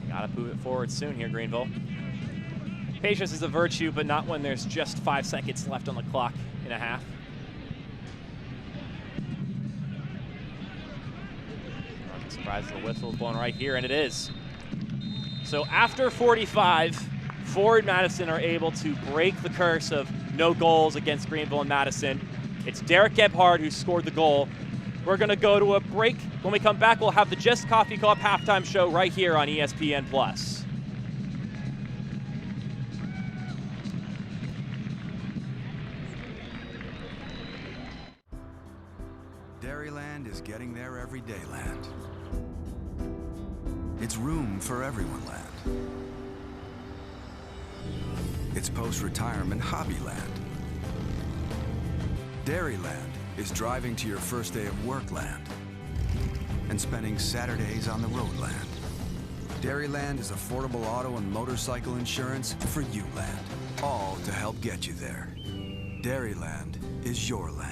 Gotta move it forward soon here, Greenville. Patience is a virtue, but not when there's just 5 seconds left on the clock in a half. Surprise, the whistle's blown right here, and it is. So after 45, Ford Madison are able to break the curse of no goals against Greenville and Madison. It's Derek Gebhard who scored the goal. We're going to go to a break. When we come back, we'll have the Just Coffee Club halftime show right here on ESPN+. Dairyland is getting there every day land. It's room for everyone land. It's post-retirement hobby land. Dairyland is driving to your first day of work land and spending Saturdays on the road land. Dairyland is affordable auto and motorcycle insurance for you land, all to help get you there. Dairyland is your land.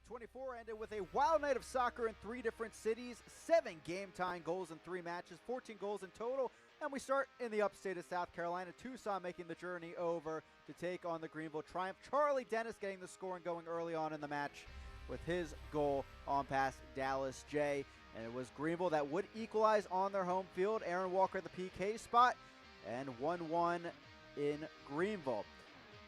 24 ended with a wild night of soccer in 3 different cities, 7 game-tying goals in 3 matches, 14 goals in total, and we start in the upstate of South Carolina. Tucson making the journey over to take on the Greenville Triumph. Charlie Dennis getting the scoring going early on in the match with his goal on past Dallas J. And it was Greenville that would equalize on their home field. Aaron Walker at the PK spot, and 1-1 in Greenville.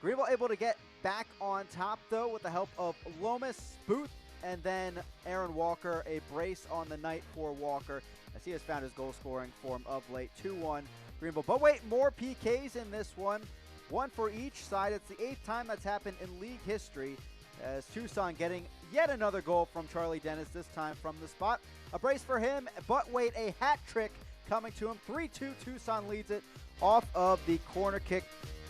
Greenville able to get back on top, though, with the help of Lomas, Booth, and then Aaron Walker. A brace on the night for Walker, as he has found his goal-scoring form of late. 2-1 Greenville. But wait, more PKs in this one. 1 for each side. It's the 8th time that's happened in league history, as Tucson getting yet another goal from Charlie Dennis, this time from the spot. A brace for him, but wait, a hat trick coming to him. 3-2, Tucson leads it off of the corner kick.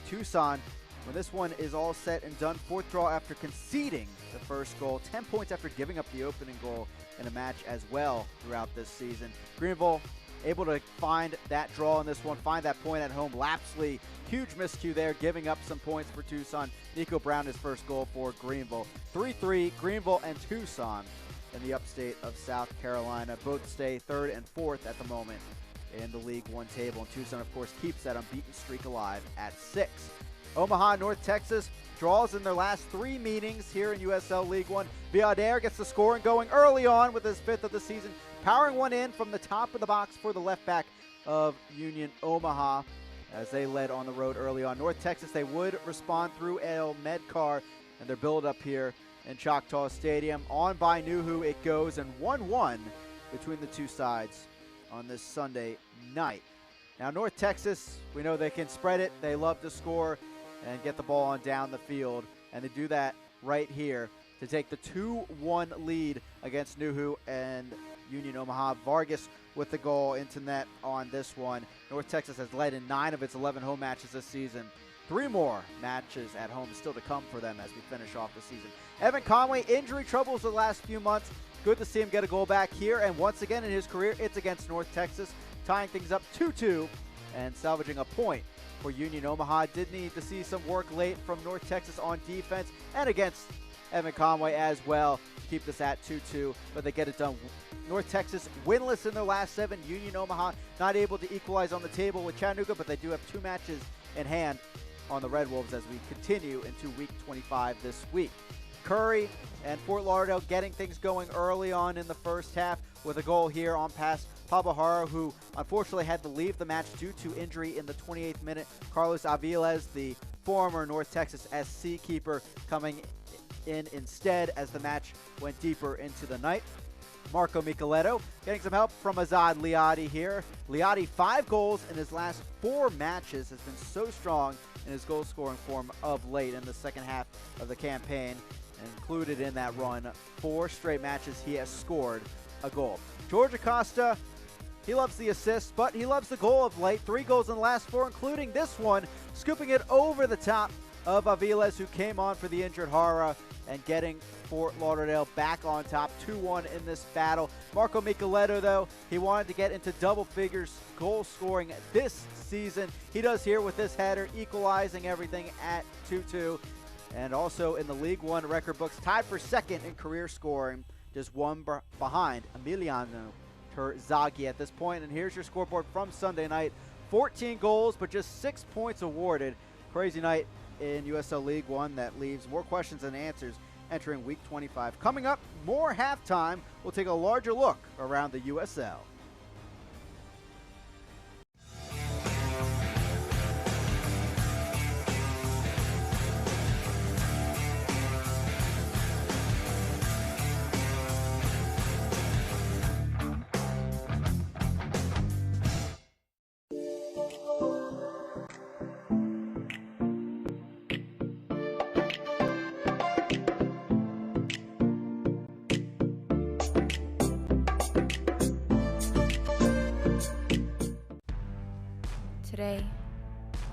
Tucson, when this one is all set and done, 4th draw after conceding the first goal, 10 points after giving up the opening goal in a match as well throughout this season. Greenville able to find that draw in this one, find that point at home. Lapsley, huge miscue there, giving up some points for Tucson. Nico Brown, his first goal for Greenville. 3-3, Greenville and Tucson in the upstate of South Carolina. Both stay 3rd and 4th at the moment in the League One table. And Tucson, of course, keeps that unbeaten streak alive at 6. Omaha, North Texas draws in their last 3 meetings here in USL League One. Viader gets the scoring going early on with his 5th of the season, powering one in from the top of the box for the left back of Union Omaha as they led on the road early on. North Texas, they would respond through El Medcar and their build-up here in Choctaw Stadium. On by Nuhu it goes, and 1-1 between the two sides on this Sunday night. Now, North Texas, we know they can spread it. They love to score and get the ball on down the field, and they do that right here to take the 2-1 lead against Nuhu and Union Omaha. Vargas with the goal into net on this one. North Texas has led in 9 of its 11 home matches this season. 3 more matches at home still to come for them as we finish off the season. Evan Conway, injury troubles the last few months. Good to see him get a goal back here, and once again in his career, it's against North Texas, tying things up 2-2 and salvaging a point for Union Omaha. Did need to see some work late from North Texas on defense and against Evan Conway as well to keep this at 2-2, but they get it done. North Texas winless in their last 7. Union Omaha not able to equalize on the table with Chattanooga, but they do have 2 matches in hand on the Red Wolves as we continue into week 25 this week. Curry and Fort Lauderdale getting things going early on in the first half with a goal here on past Pablo Jara, who unfortunately had to leave the match due to injury in the 28th minute. Carlos Aviles, the former North Texas SC keeper, coming in instead as the match went deeper into the night. Marco Micheletto getting some help from Azad Liadi here. Liadi, 5 goals in his last 4 matches, has been so strong in his goal-scoring form of late in the second half of the campaign. Included in that run, 4 straight matches he has scored a goal. George Acosta, he loves the assist, but he loves the goal of late. 3 goals in the last 4, including this one, scooping it over the top of Aviles, who came on for the injured Jara, and getting Fort Lauderdale back on top, 2-1 in this battle. Marco Micheletto, though, he wanted to get into double figures goal scoring this season. He does here with this header, equalizing everything at 2-2. And also in the League One record books, tied for 2nd in career scoring, just 1 behind Emiliano Terzaghi at this point. And here's your scoreboard from Sunday night. 14 goals, but just 6 points awarded. Crazy night in USL League One that leaves more questions than answers entering week 25. Coming up, more halftime. We'll take a larger look around the USL. Today,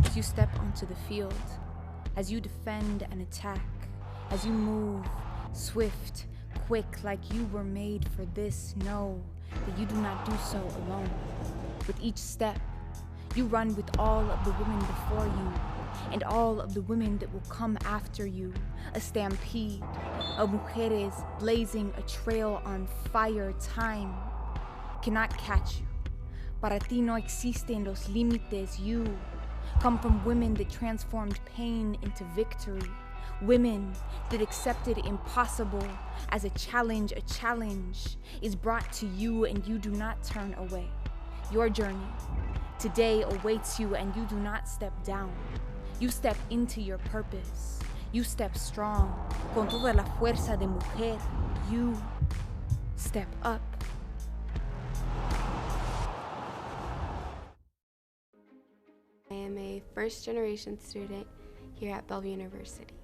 as you step onto the field, as you defend and attack, as you move swift, quick, like you were made for this, know that you do not do so alone. With each step, you run with all of the women before you, and all of the women that will come after you. A stampede of mujeres blazing a trail on fire. Time cannot catch you. Para ti no existen los límites. You come from women that transformed pain into victory. Women that accepted impossible as a challenge. A challenge is brought to you and you do not turn away. Your journey today awaits you and you do not step down. You step into your purpose. You step strong. Con toda la fuerza de mujer. You step up. I am a first-generation student here at Bellevue University.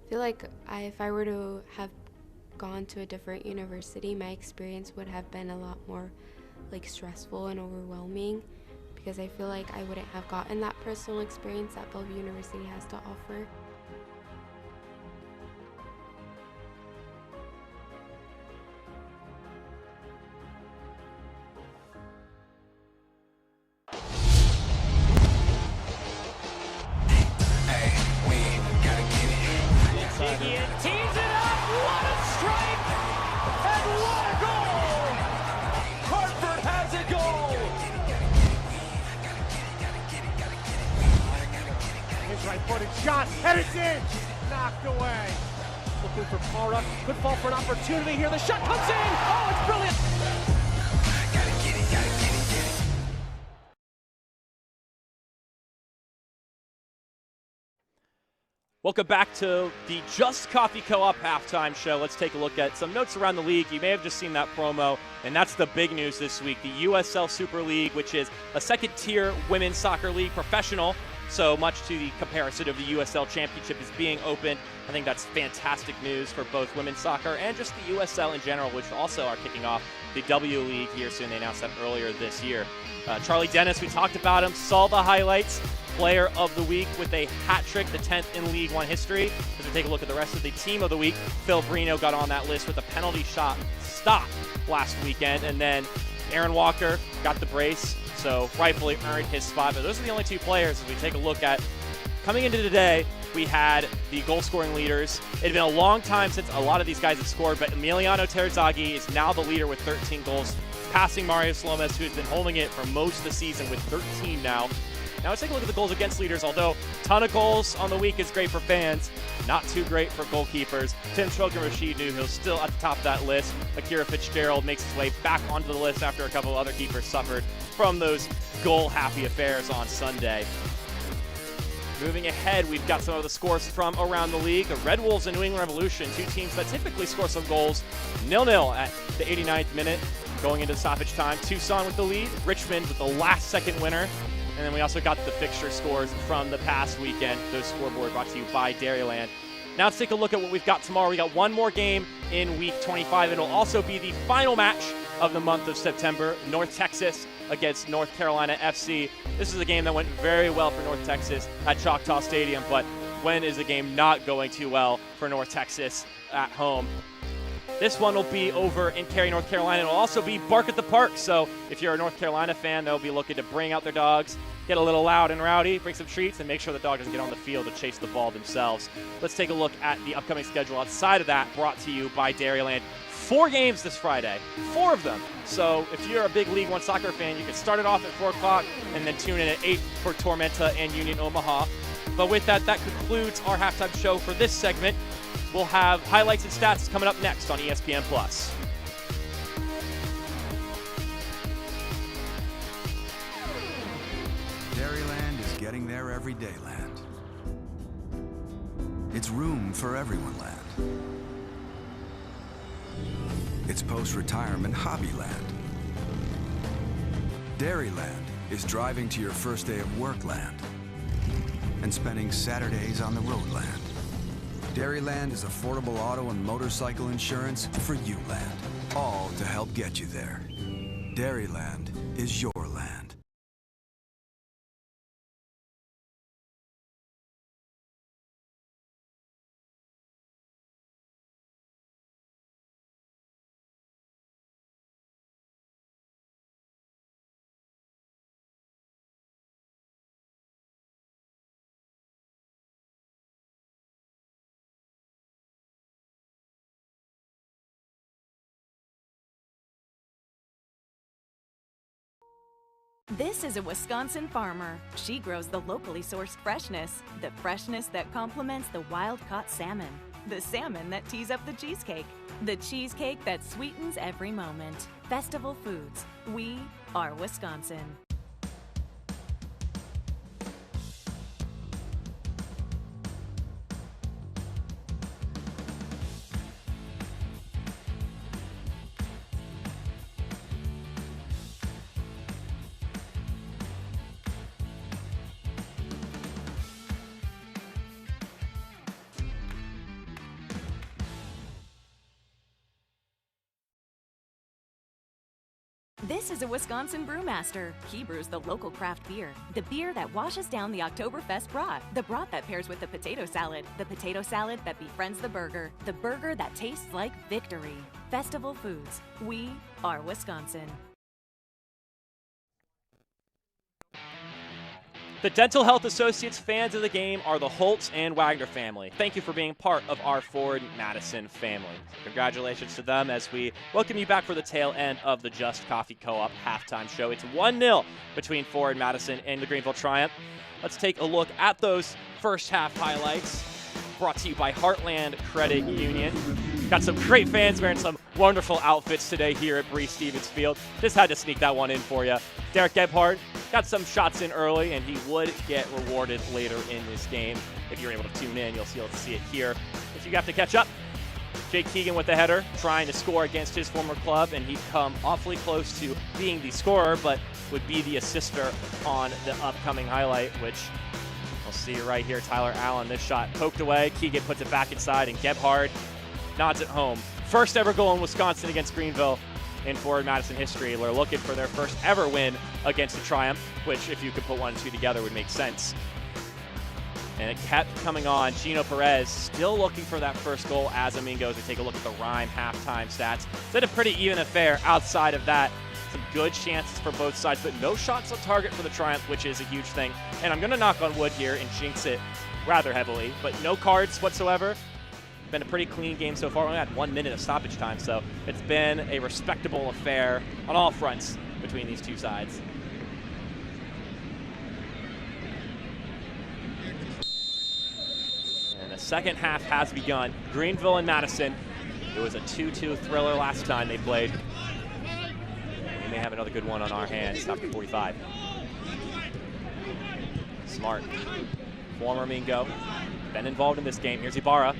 I feel like if I were to have gone to a different university, my experience would have been a lot more stressful and overwhelming, because I feel like I wouldn't have gotten that personal experience that Bellevue University has to offer. Tees it up, what a strike, and what a goal! Hartford has a goal! His right-footed shot, and it's in! Knocked away. Looking for Para, could fall for an opportunity here, the shot comes in! Oh, it's brilliant! Welcome back to the Just Coffee Co-op halftime show. Let's take a look at some notes around the league. You may have just seen that promo, and that's the big news this week. The USL Super League, which is a second-tier women's soccer league, professional, so much to the comparison of the USL Championship, is being opened. I think that's fantastic news for both women's soccer and just the USL in general, which also are kicking off the W League here soon. They announced that earlier this year. Charlie Dennis, we talked about him, saw the highlights. Player of the week with a hat trick, the 10th in League One history. As we take a look at the rest of the team of the week, Phil Brino got on that list with a penalty shot stop last weekend, and then Aaron Walker got the brace, so rightfully earned his spot. But those are the only two players as we take a look at. Coming into today, we had the goal-scoring leaders. It had been a long time since a lot of these guys had scored, but Emiliano Terzaghi is now the leader with 13 goals, passing Mario Slomes, who has been holding it for most of the season with 13 now. Now let's take a look at the goals against leaders. Although a ton of goals on the week is great for fans, not too great for goalkeepers. Tim Choke and Rashid Newhill still at the top of that list. Akira Fitzgerald makes his way back onto the list after a couple of other keepers suffered from those goal-happy affairs on Sunday. Moving ahead, we've got some of the scores from around the league. The Red Wolves and New England Revolution, two teams that typically score some goals. 0-0 at the 89th minute going into stoppage time. Tucson with the lead. Richmond with the last-second winner. And then we also got the fixture scores from the past weekend. Those scoreboard brought to you by Dairyland. Now let's take a look at what we've got tomorrow. We got one more game in week 25. It'll also be the final match of the month of September. North Texas against North Carolina FC. This is a game that went very well for North Texas at Choctaw Stadium, but when is the game not going too well for North Texas at home? This one will be over in Cary, North Carolina. It'll also be Bark at the Park. So if you're a North Carolina fan, they'll be looking to bring out their dogs, get a little loud and rowdy, bring some treats, and make sure the dog doesn't get on the field to chase the ball themselves. Let's take a look at the upcoming schedule outside of that, brought to you by Dairyland. 4 games this Friday, 4 of them. So if you're a big League One soccer fan, you can start it off at 4 o'clock and then tune in at 8 for Tormenta and Union Omaha. But with that, that concludes our halftime show for this segment. We'll have highlights and stats coming up next on ESPN+. Dairyland is getting there every day land. It's room for everyone land. It's post-retirement hobby land. Dairyland is driving to your first day of work land and spending Saturdays on the road land. Dairyland is affordable auto and motorcycle insurance for you land, all to help get you there. Dairyland is your This is a Wisconsin farmer. She grows the locally sourced freshness, the freshness that complements the wild-caught salmon, the salmon that tees up the cheesecake, the cheesecake that sweetens every moment. Festival Foods. We are Wisconsin. This is a Wisconsin brewmaster. He brews the local craft beer, the beer that washes down the Oktoberfest brat, the brat that pairs with the potato salad that befriends the burger that tastes like victory. Festival Foods. We are Wisconsin. The Dental Health Associates fans of the game are the Holtz and Wagner family. Thank you for being part of our Ford Madison family. Congratulations to them as we welcome you back for the tail end of the Just Coffee Co-op halftime show. It's 1-0 between Ford Madison and the Greenville Triumph. Let's take a look at those first half highlights. Brought to you by Heartland Credit Union. Got some great fans wearing some wonderful outfits today here at Breese Stevens Field. Just had to sneak that one in for you. Derek Gebhardt got some shots in early, and he would get rewarded later in this game. If you're able to tune in, you'll see it here. If you have to catch up, Jake Keegan with the header, trying to score against his former club, and he'd come awfully close to being the scorer, but would be the assister on the upcoming highlight, which we'll see right here. Tyler Allen, this shot poked away. Keegan puts it back inside, and Gebhardt nods it home. First ever goal in Wisconsin against Greenville in Ford Madison history. They're looking for their first ever win against the Triumph, which if you could put 1 and 2 together would make sense. And it kept coming on. Gino Perez still looking for that first goal as Amigos. We take a look at the Rhyme halftime stats. It's been a pretty even affair outside of that. Some good chances for both sides, but no shots on target for the Triumph, which is a huge thing. And I'm going to knock on wood here and jinx it rather heavily, but no cards whatsoever. Been a pretty clean game so far. We only had 1 minute of stoppage time, so it's been a respectable affair on all fronts between these two sides. And the second half has begun. Greenville and Madison. It was a 2-2 thriller last time they played. We may have another good one on our hands after 45. Smart. Former Mingo. Been involved in this game. Here's Ibarra.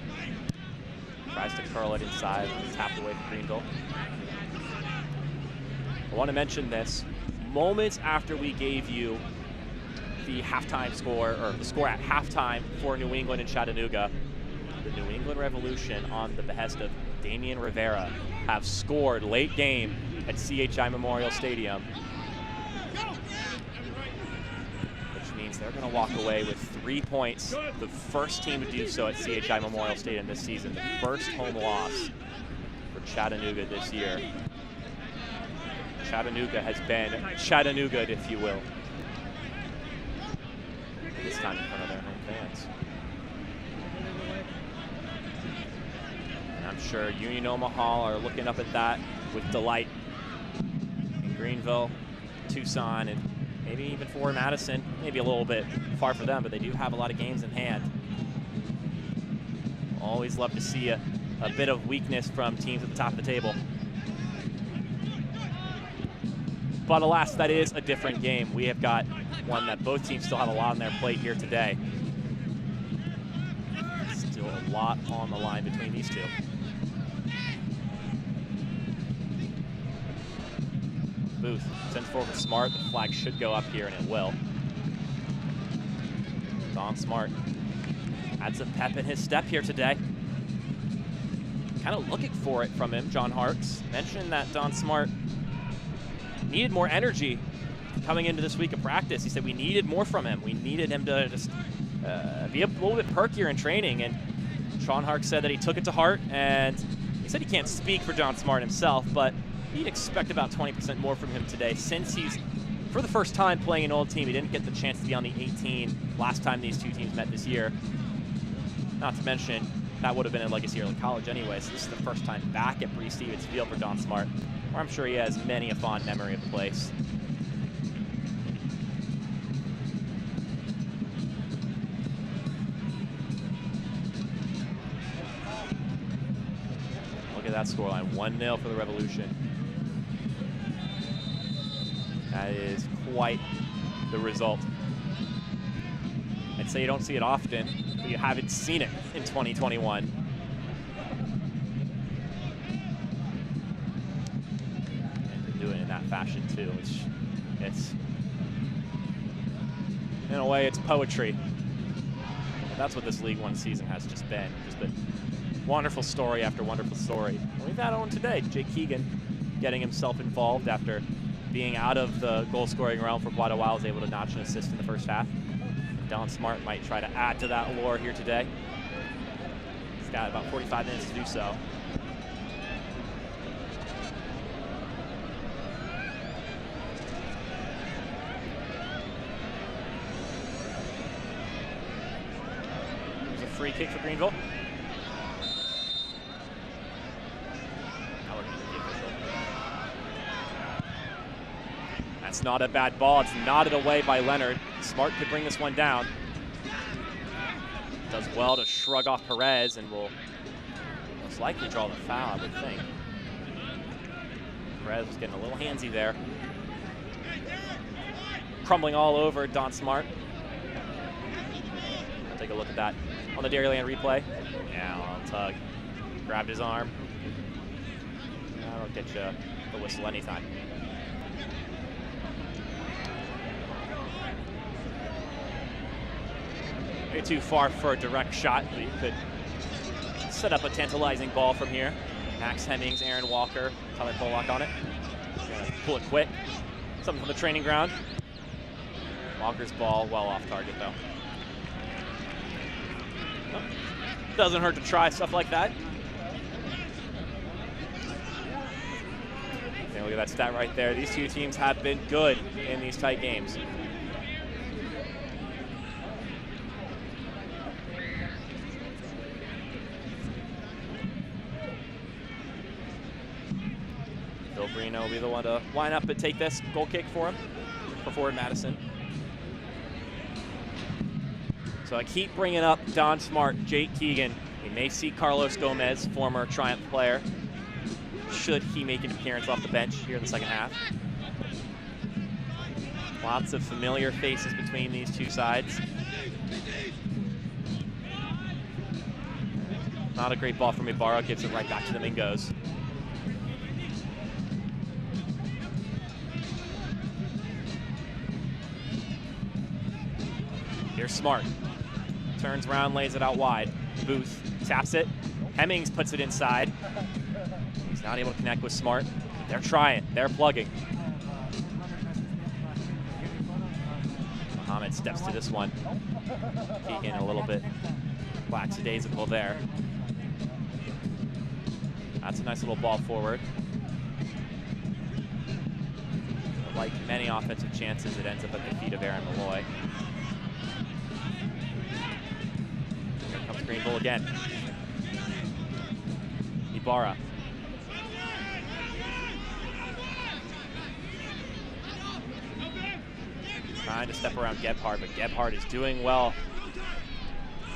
Tries to curl it inside, tapped away from Greenville. I want to mention this. Moments after we gave you the halftime score, or the score at halftime for New England and Chattanooga, the New England Revolution, on the behest of Damian Rivera, have scored late game at CHI Memorial Stadium. Which means they're going to walk away with 3 points. The first team to do so at CHI Memorial Stadium this season. The first home loss for Chattanooga this year. Chattanooga has been Chattanooga, if you will. This time in front of their home fans. And I'm sure Union Omaha are looking up at that with delight. In Greenville, Tucson, and maybe even Ford Madison, maybe a little bit far for them, but they do have a lot of games in hand. Always love to see a bit of weakness from teams at the top of the table. But alas, that is a different game. We have got one that both teams still have a lot on their plate here today. Still a lot on the line between these two. Booth sends forward Smart. The flag should go up here, and it will. Don Smart adds a pep in his step here today. Kind of looking for it from him. John Harks mentioned that Don Smart needed more energy coming into this week of practice. He said we needed more from him. We needed him to just be a little bit perkier in training. And Sean Harks said that he took it to heart, and he said he can't speak for Don Smart himself, but he'd expect about 20% more from him today, since he's, for the first time, playing an old team. He didn't get the chance to be on the 18 last time these two teams met this year. Not to mention, that would have been in Legacy Early College anyway, so this is the first time back at Breese Stevens Field for Don Smart, where I'm sure he has many a fond memory of the place. that scoreline. 1-0 for the Revolution. That is quite the result. I'd say you don't see it often, but you haven't seen it in 2021. And to do it in that fashion too, it's in a way, it's poetry. And that's what this League One season has just been wonderful story after wonderful story. And we've had one today, Jake Keegan getting himself involved after being out of the goal-scoring realm for quite a while, was able to notch an assist in the first half. Don Smart might try to add to that allure here today. He's got about 45 minutes to do so. There's a free kick for Greenville. That's not a bad ball. It's nodded away by Leonard. Smart could bring this one down. Does well to shrug off Perez and will most likely draw the foul, I would think. Perez was getting a little handsy there. Crumbling all over Don Smart. I'll take a look at that on the Dairyland replay. Yeah, on tug. Grabbed his arm. That'll get you the whistle anytime. Maybe too far for a direct shot, but you could set up a tantalizing ball from here. Max Hemmings, Aaron Walker, Tyler Pollock on it. Gonna pull it quick. Something from the training ground. Walker's ball well off target though. Oh, doesn't hurt to try stuff like that. Yeah, look at that stat right there. These two teams have been good in these tight games. Brino will be the one to line up and take this goal kick for him, for forward Madison. So I keep bringing up Don Smart, Jake Keegan. We may see Carlos Gomez, former Triumph player, should he make an appearance off the bench here in the second half. Lots of familiar faces between these two sides. Not a great ball from Ibarra, gives it right back to the Mingos. Here's Smart. Turns around, lays it out wide. Booth taps it. Hemmings puts it inside. He's not able to connect with Smart. They're trying. They're plugging. Muhammad steps to this one. Keegan a little bit lackadaisical there. That's a nice little ball forward. Like many offensive chances, it ends up at the feet of Aaron Malloy. Greenville again. Ibarra. Trying to step around Gebhardt, but Gebhardt is doing well.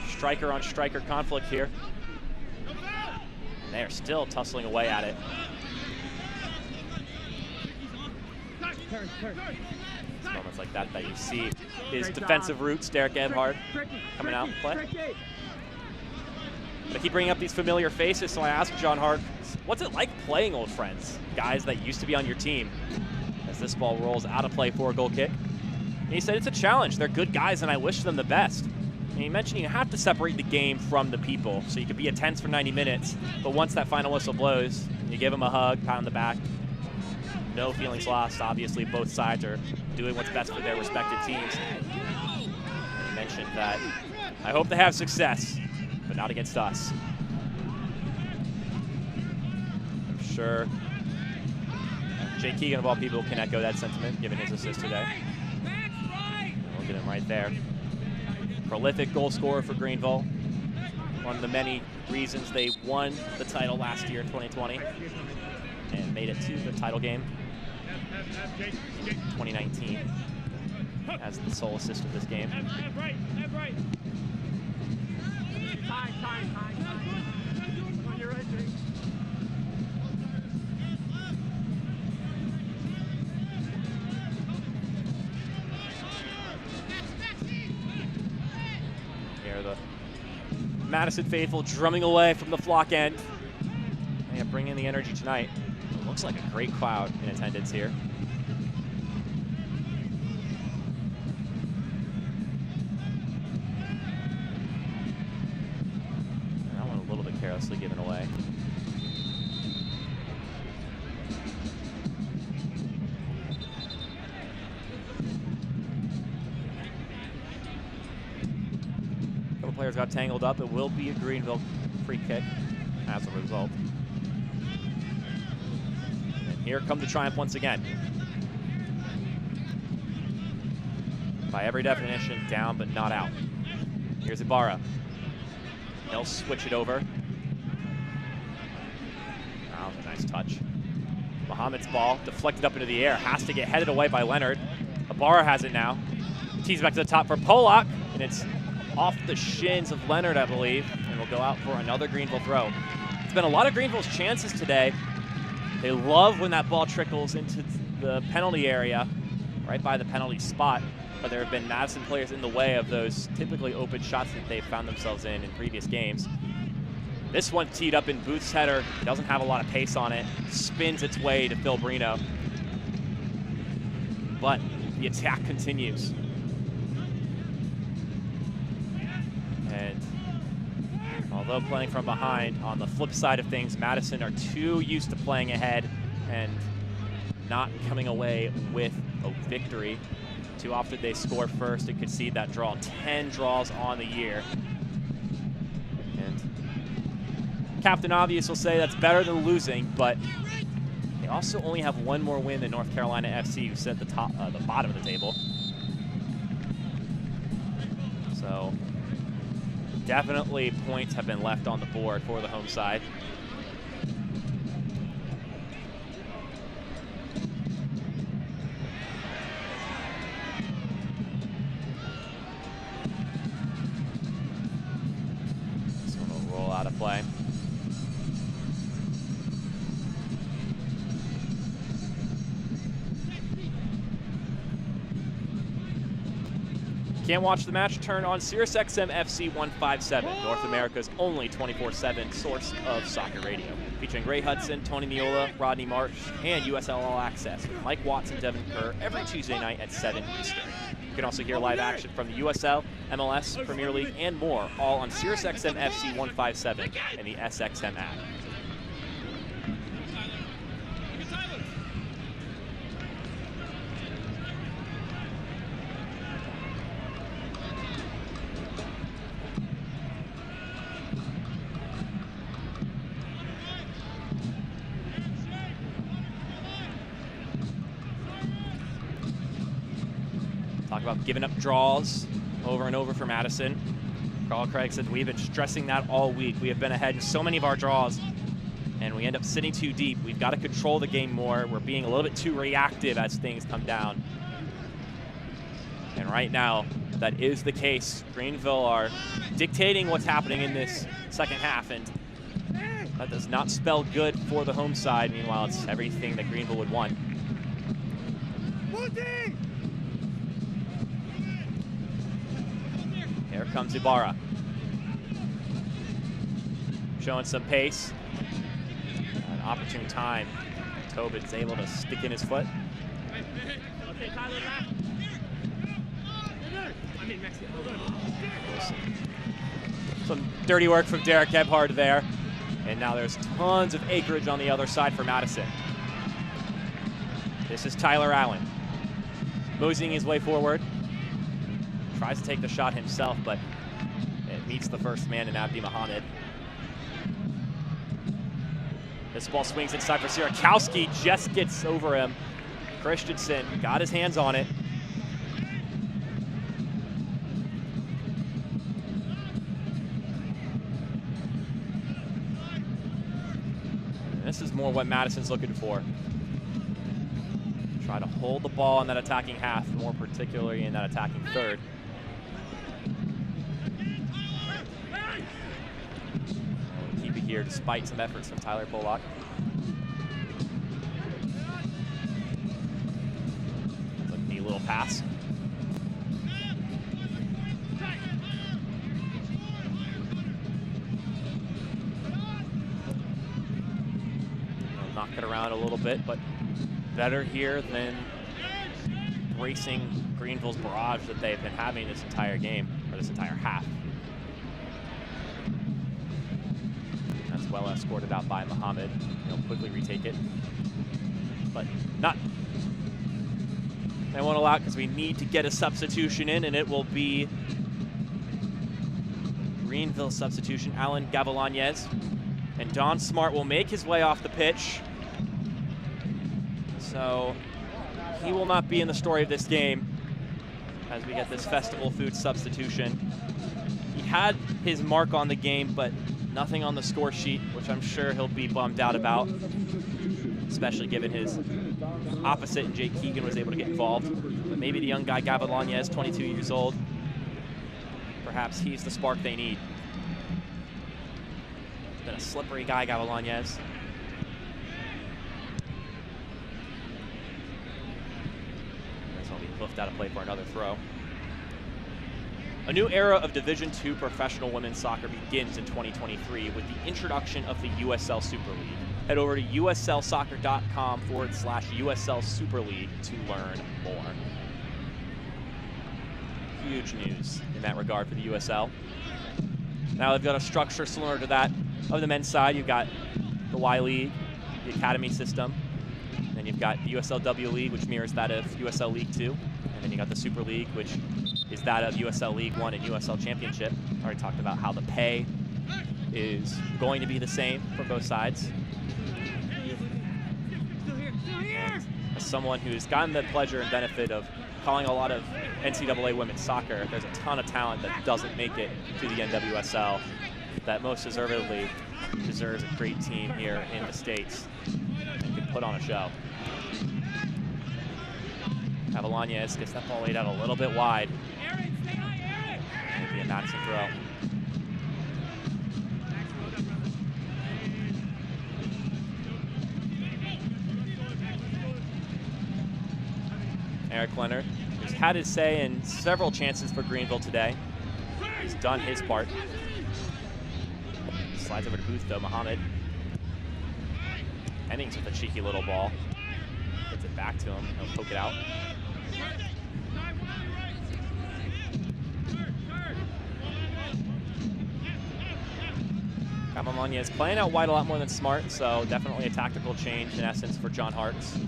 Striker on striker conflict here. And they are still tussling away at it. It's moments like that that you see his defensive roots, Derek Gebhardt, coming out and play. I keep bringing up these familiar faces, so I asked John Hart, what's it like playing old friends? Guys that used to be on your team. As this ball rolls out of play for a goal kick. And he said it's a challenge. They're good guys, and I wish them the best. And he mentioned you have to separate the game from the people. So you could be intense for 90 minutes, but once that final whistle blows, you give them a hug, pat on the back. No feelings lost. Obviously, both sides are doing what's best for their respective teams. And he mentioned that I hope they have success, but not against us. I'm sure Jake Keegan, of all people, can echo that sentiment, given his assist today. Look at him right there. Prolific goal scorer for Greenville. One of the many reasons they won the title last year in 2020 and made it to the title game in 2019 as the sole assist of this game. Madison faithful drumming away from the flock end. Yeah, bringing the energy tonight. It looks like a great crowd in attendance here. That one a little bit carelessly given away. Players got tangled up. It will be a Greenville free kick as a result. And here come the Triumph once again. By every definition, down but not out. Here's Ibarra. They'll switch it over. That was a nice touch. Mohamed's ball deflected up into the air. Has to get headed away by Leonard. Ibarra has it now. Tees back to the top for Polak, and it's off the shins of Leonard, I believe, and will go out for another Greenville throw. It's been a lot of Greenville's chances today. They love when that ball trickles into the penalty area, right by the penalty spot, but there have been Madison players in the way of those typically open shots that they've found themselves in previous games. This one teed up in Booth's header, doesn't have a lot of pace on it, spins its way to Phil Brino. But the attack continues. And although playing from behind, on the flip side of things, Madison are too used to playing ahead and not coming away with a victory. Too often they score first and concede that draw. 10 draws on the year. And Captain Obvious will say that's better than losing, but they also only have one more win than North Carolina FC, who sit at the bottom of the table. So definitely points have been left on the board for the home side. This one will roll out of play. Can't watch the match? Turn on SiriusXM FC 157, North America's only 24/7 source of soccer radio. Featuring Ray Hudson, Tony Miola, Rodney Marsh, and USL All Access with Mike Watts and Devin Kerr every Tuesday night at 7 Eastern. You can also hear live action from the USL, MLS, Premier League, and more, all on SiriusXM FC 157 and the SXM app. Talk about giving up draws over and over for Madison. Carl Craig said, we've been stressing that all week. We have been ahead in so many of our draws, and we end up sitting too deep. We've got to control the game more. We're being a little bit too reactive as things come down. And right now, that is the case. Greenville are dictating what's happening in this second half, and that does not spell good for the home side. Meanwhile, it's everything that Greenville would want. Here comes Ibarra. Showing some pace. An opportune time. Tobin's able to stick in his foot. Some dirty work from Derek Gebhard there. And now there's tons of acreage on the other side for Madison. This is Tyler Allen. Moseying his way forward. Tries to take the shot himself, but it meets the first man in Abdi Mohamed. This ball swings inside for Sierakowski, just gets over him. Christensen got his hands on it. And this is more what Madison's looking for. Try to hold the ball in that attacking half, more particularly in that attacking third. Keep it here despite some efforts from Tyler Polak. A neat little pass. down a little bit, but better here than bracing Greenville's barrage that they've been having this entire game, or this entire half. That's well escorted out by Muhammad. He'll quickly retake it, but not. They won't allow it because we need to get a substitution in, and it will be Greenville substitution, Alan Gavilanes. And Don Smart will make his way off the pitch. So he will not be in the story of this game as we get this festival food substitution. He had his mark on the game, but nothing on the score sheet, which I'm sure he'll be bummed out about, especially given his opposite and Jake Keegan was able to get involved. But maybe the young guy, Gavilanes, 22 years old, perhaps he's the spark they need. Been a slippery guy, Gavilanes. This will be hoofed out of play for another throw. A new era of Division II professional women's soccer begins in 2023 with the introduction of the USL Super League. Head over to uslsoccer.com/USL Super League to learn more. Huge news in that regard for the USL. Now they've got a structure similar to that of the men's side. You've got the Y League, the Academy system. And then you've got the USLW League, which mirrors that of USL League 2. And then you got the Super League, which is that of USL League 1 and USL Championship. Already talked about how the pay is going to be the same for both sides. And as someone who's gotten the pleasure and benefit of calling a lot of NCAA women's soccer, there's a ton of talent that doesn't make it to the NWSL that most deservedly deserves a great team here in the States and can put on a show. Gavilanes gets that ball laid out a little bit wide. Maybe a Madison throw. Eric Leonard, who's had his say in several chances for Greenville today. He's done his part. Slides over to Booth, though. Muhammad. Hennings with a cheeky little ball. Gets it back to him. He'll poke it out. Gavilanes playing out wide a lot more than Smart, so definitely a tactical change in essence for John Hartz.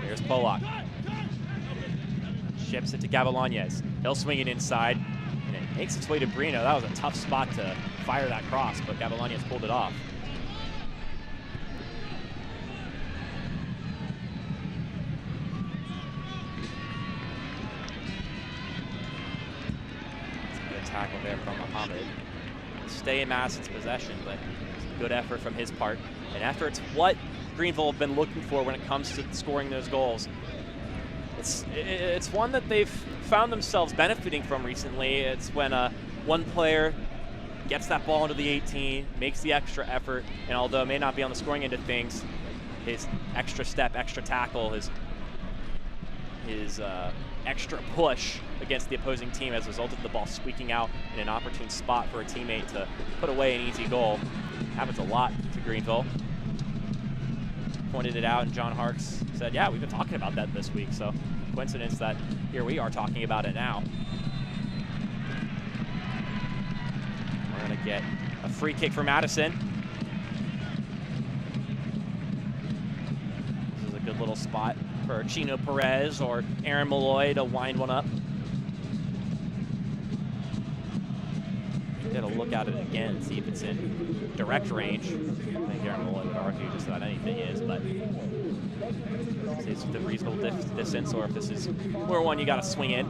Here's Polak. Ships it to Gavilanes. He'll swing it inside, and it makes its way to Brino. That was a tough spot to fire that cross, but Gavilanes pulled it off. Good tackle there from Muhammad. Stay in Madison's possession, but good effort from his part. And effort's what Greenville have been looking for when it comes to scoring those goals. It's one that they've found themselves benefiting from recently. It's when one player gets that ball into the 18, makes the extra effort, and although it may not be on the scoring end of things, his extra step, extra tackle, his extra push against the opposing team has resulted in the ball squeaking out in an opportune spot for a teammate to put away an easy goal. Happens a lot to Greenville. Pointed it out, and John Hartz said, yeah, we've been talking about that this week, so coincidence that here we are talking about it now. We're going to get a free kick for Madison. This is a good little spot for Chino Perez or Aaron Malloy to wind one up. Get a look at it again and see if it's in direct range. I think Aaron Malloy would argue just about anything is, but it's the reasonable distance, or if this is more one you got to swing in.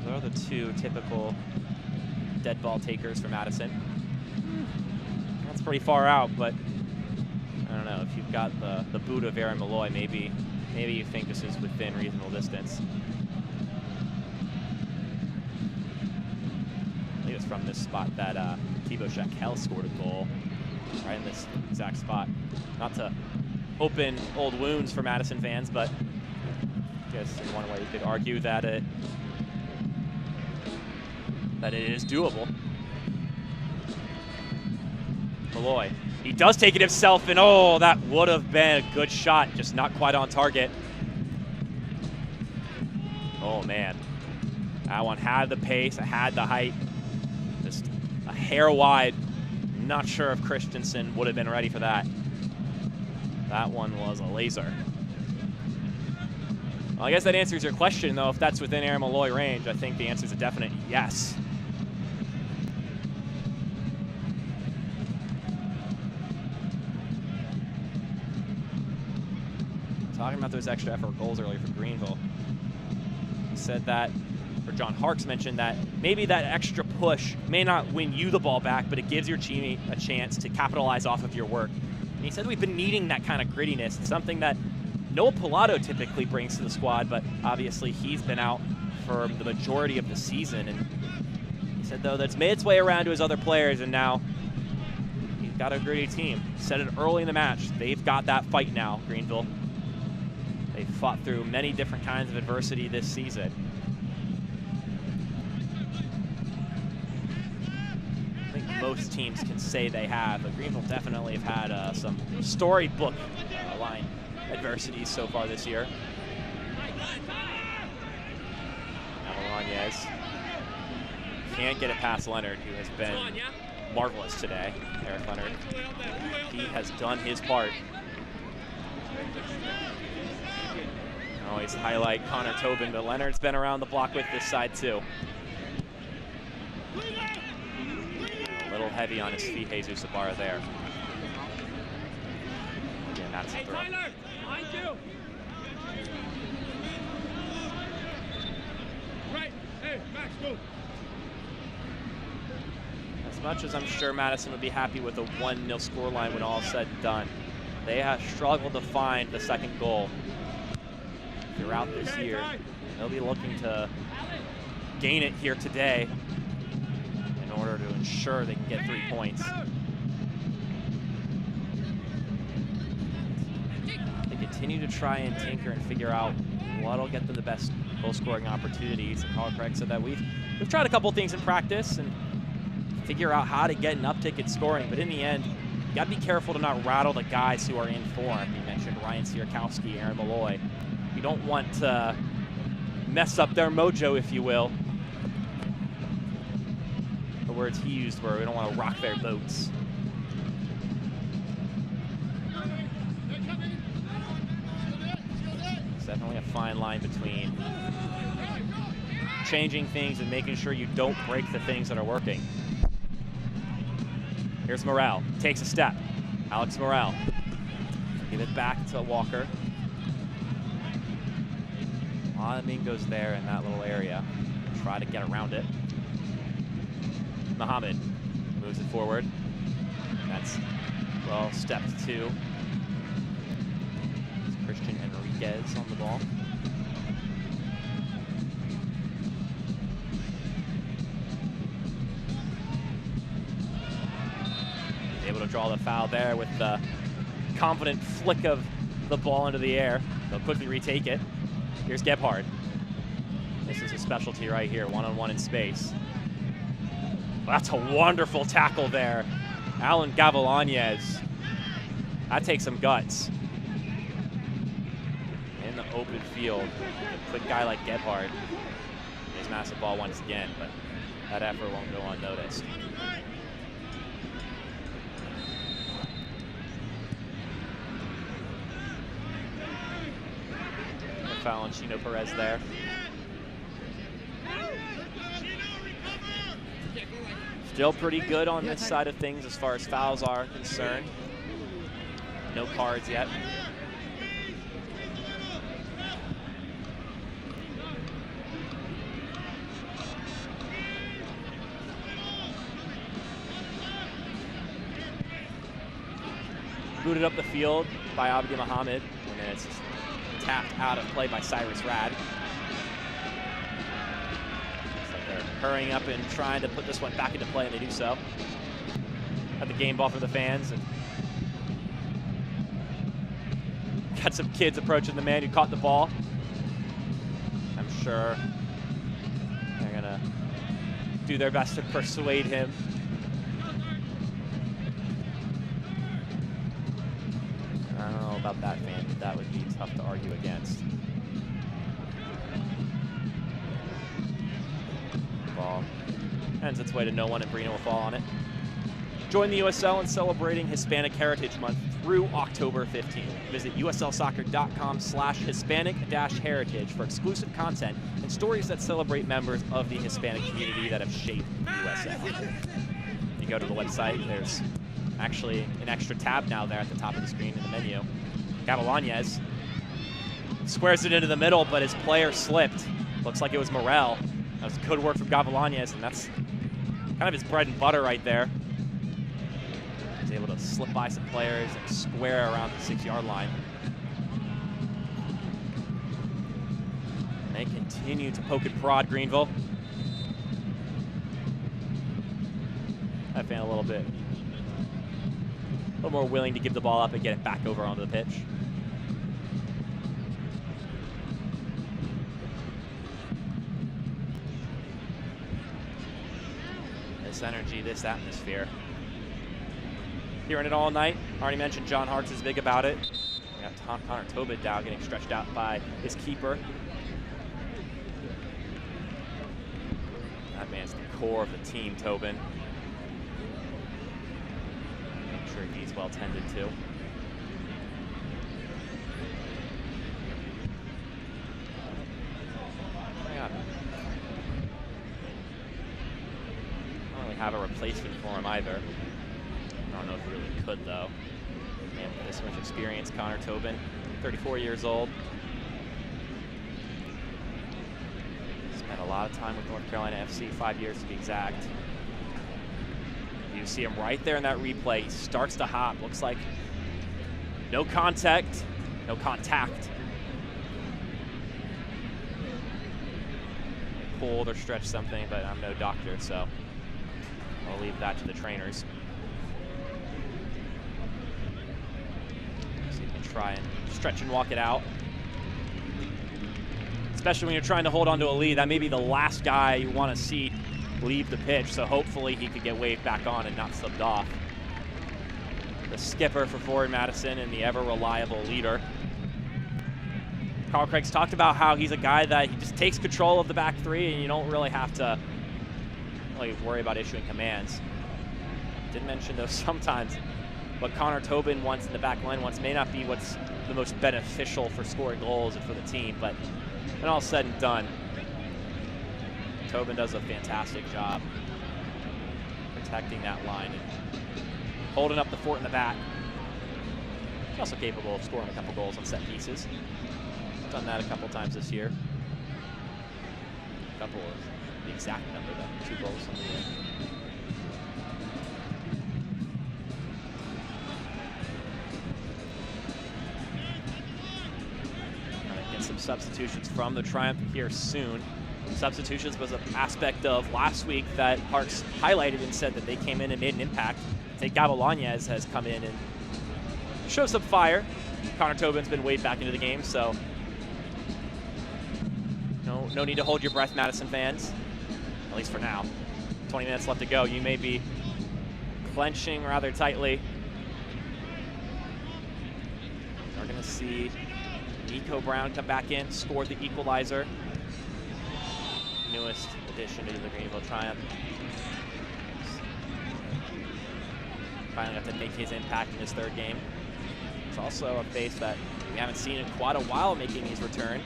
Those are the two typical dead ball takers for Madison. That's pretty far out, but I don't know, if you've got the boot of Aaron Malloy, maybe you think this is within reasonable distance. From this spot that Thibaut Shaquel scored a goal, right in this exact spot. Not to open old wounds for Madison fans, but I guess in one way you could argue that it that it is doable. Malloy, he does take it himself, and oh, that would have been a good shot, just not quite on target. Oh man, that one had the pace, it had the height, just a hair wide. Not sure if Christensen would have been ready for that. That one was a laser. Well, I guess that answers your question, though. If that's within Aaron Malloy range, I think the answer is a definite yes. Talking about those extra effort goals earlier for Greenville. He said that, or John Harks mentioned that maybe that extra push may not win you the ball back, but it gives your team a chance to capitalize off of your work. And he said we've been needing that kind of grittiness. It's something that Noah Pilato typically brings to the squad, but obviously he's been out for the majority of the season. And he said, though, that's made its way around to his other players, and now he's got a gritty team. Said it early in the match. They've got that fight now, Greenville. They've fought through many different kinds of adversity this season. I think most teams can say they have, but Greenville definitely have had some storybook line adversities so far this year. Avalonez can't get it past Leonard, who has been marvelous today. Eric Leonard, he has done his part. I always highlight Connor Tobin, but Leonard's been around the block with this side too. A little heavy on his feet, Jesus Ibarra there. Again, that's a throw. As much as I'm sure Madison would be happy with a 1-0 scoreline when all is said and done, they have struggled to find the second goal throughout this year. They'll be looking to gain it here today in order to ensure they can get 3 points. They continue to try and tinker and figure out what'll get them the best goal-scoring opportunities. And Carl Craig said that we've tried a couple things in practice and figure out how to get an uptick in scoring, but in the end, you got to be careful to not rattle the guys who are in form. You mentioned Ryan Sierkowski, Aaron Malloy. You don't want to mess up their mojo, if you will. The words he used were, we don't want to rock their boats. It's definitely a fine line between changing things and making sure you don't break the things that are working. Here's Morrell, takes a step. Alex Morrell. Give it back to Walker. A lot of Mingos there in that little area. Try to get around it. Muhammad moves it forward. That's, well, step 2. It's Christian Enriquez on the ball. Able to draw the foul there with the confident flick of the ball into the air. They'll quickly retake it. Here's Gebhard. This is a specialty right here, one-on-one in space. That's a wonderful tackle there. Alan Gavilanez. That takes some guts. In the open field, a quick guy like Gebhard. He's massive ball once again, but that effort won't go unnoticed. Foul on Chino Perez there. Still pretty good on this side of things as far as fouls are concerned. No cards yet. Booted up the field by Abdi Muhammad, and then it's just tapped out of play by Cyrus Rad. Looks like they're hurrying up and trying to put this one back into play, and they do so. Have the game ball for the fans, and got some kids approaching the man who caught the ball. I'm sure they're gonna do their best to persuade him. I don't know about that, fan, but that would be tough to argue against. Ball ends its way to no one, and Brino will fall on it. Join the USL in celebrating Hispanic Heritage Month through October 15th. Visit uslsoccer.com/Hispanic-heritage for exclusive content and stories that celebrate members of the Hispanic community that have shaped the USL. You go to the website, there's actually an extra tab now there at the top of the screen in the menu. Gavilanes squares it into the middle, but his player slipped. Looks like it was Morel. That was good work from Gavilanes, and that's kind of his bread and butter right there. He's able to slip by some players and square around the 6-yard line. And they continue to poke and prod Greenville. That fan a little more willing to give the ball up and get it back over onto the pitch. This energy, this atmosphere. Hearing it all night. Already mentioned John Hartz is big about it. We got Connor Tobin down, getting stretched out by his keeper. That man's the core of the team, Tobin. Make sure he's well tended to. I don't really have a replacement for him either. I don't know if he really could, though. Man, with this much experience, Connor Tobin, 34 years old. Spent a lot of time with North Carolina FC, 5 years to be exact. You see him right there in that replay. He starts to hop. Looks like no contact. Pulled or stretched something, but I'm no doctor, so I'll leave that to the trainers. Try and stretch and walk it out. Especially when you're trying to hold on to a lead. That may be the last guy you want to see leave the pitch, so hopefully he could get waved back on and not subbed off. The skipper for Forward Madison and the ever-reliable leader. Carl Craig's talked about how he's a guy that he just takes control of the back three and you don't really have to worry about issuing commands. Did mention, though, sometimes what Connor Tobin wants in the back line may not be what's the most beneficial for scoring goals and for the team, but when all said and done, Tobin does a fantastic job protecting that line and holding up the fort in the back. He's also capable of scoring a couple goals on set pieces. He's done that a couple times this year. A couple of the exact number, though, 2 goals on the year. Some substitutions from the Triumph here soon. Substitutions was an aspect of last week that Hartz highlighted and said that they came in and made an impact. I think Gavilanes has come in and showed some fire. Connor Tobin's been weighed back into the game, so no need to hold your breath, Madison fans, at least for now. 20 minutes left to go. You may be clenching rather tightly. We're going to see Nico Brown come back in, scored the equalizer. Newest addition to the Greenville Triumph. Finally got to make his impact in his 3rd game. It's also a face that we haven't seen in quite a while making his return,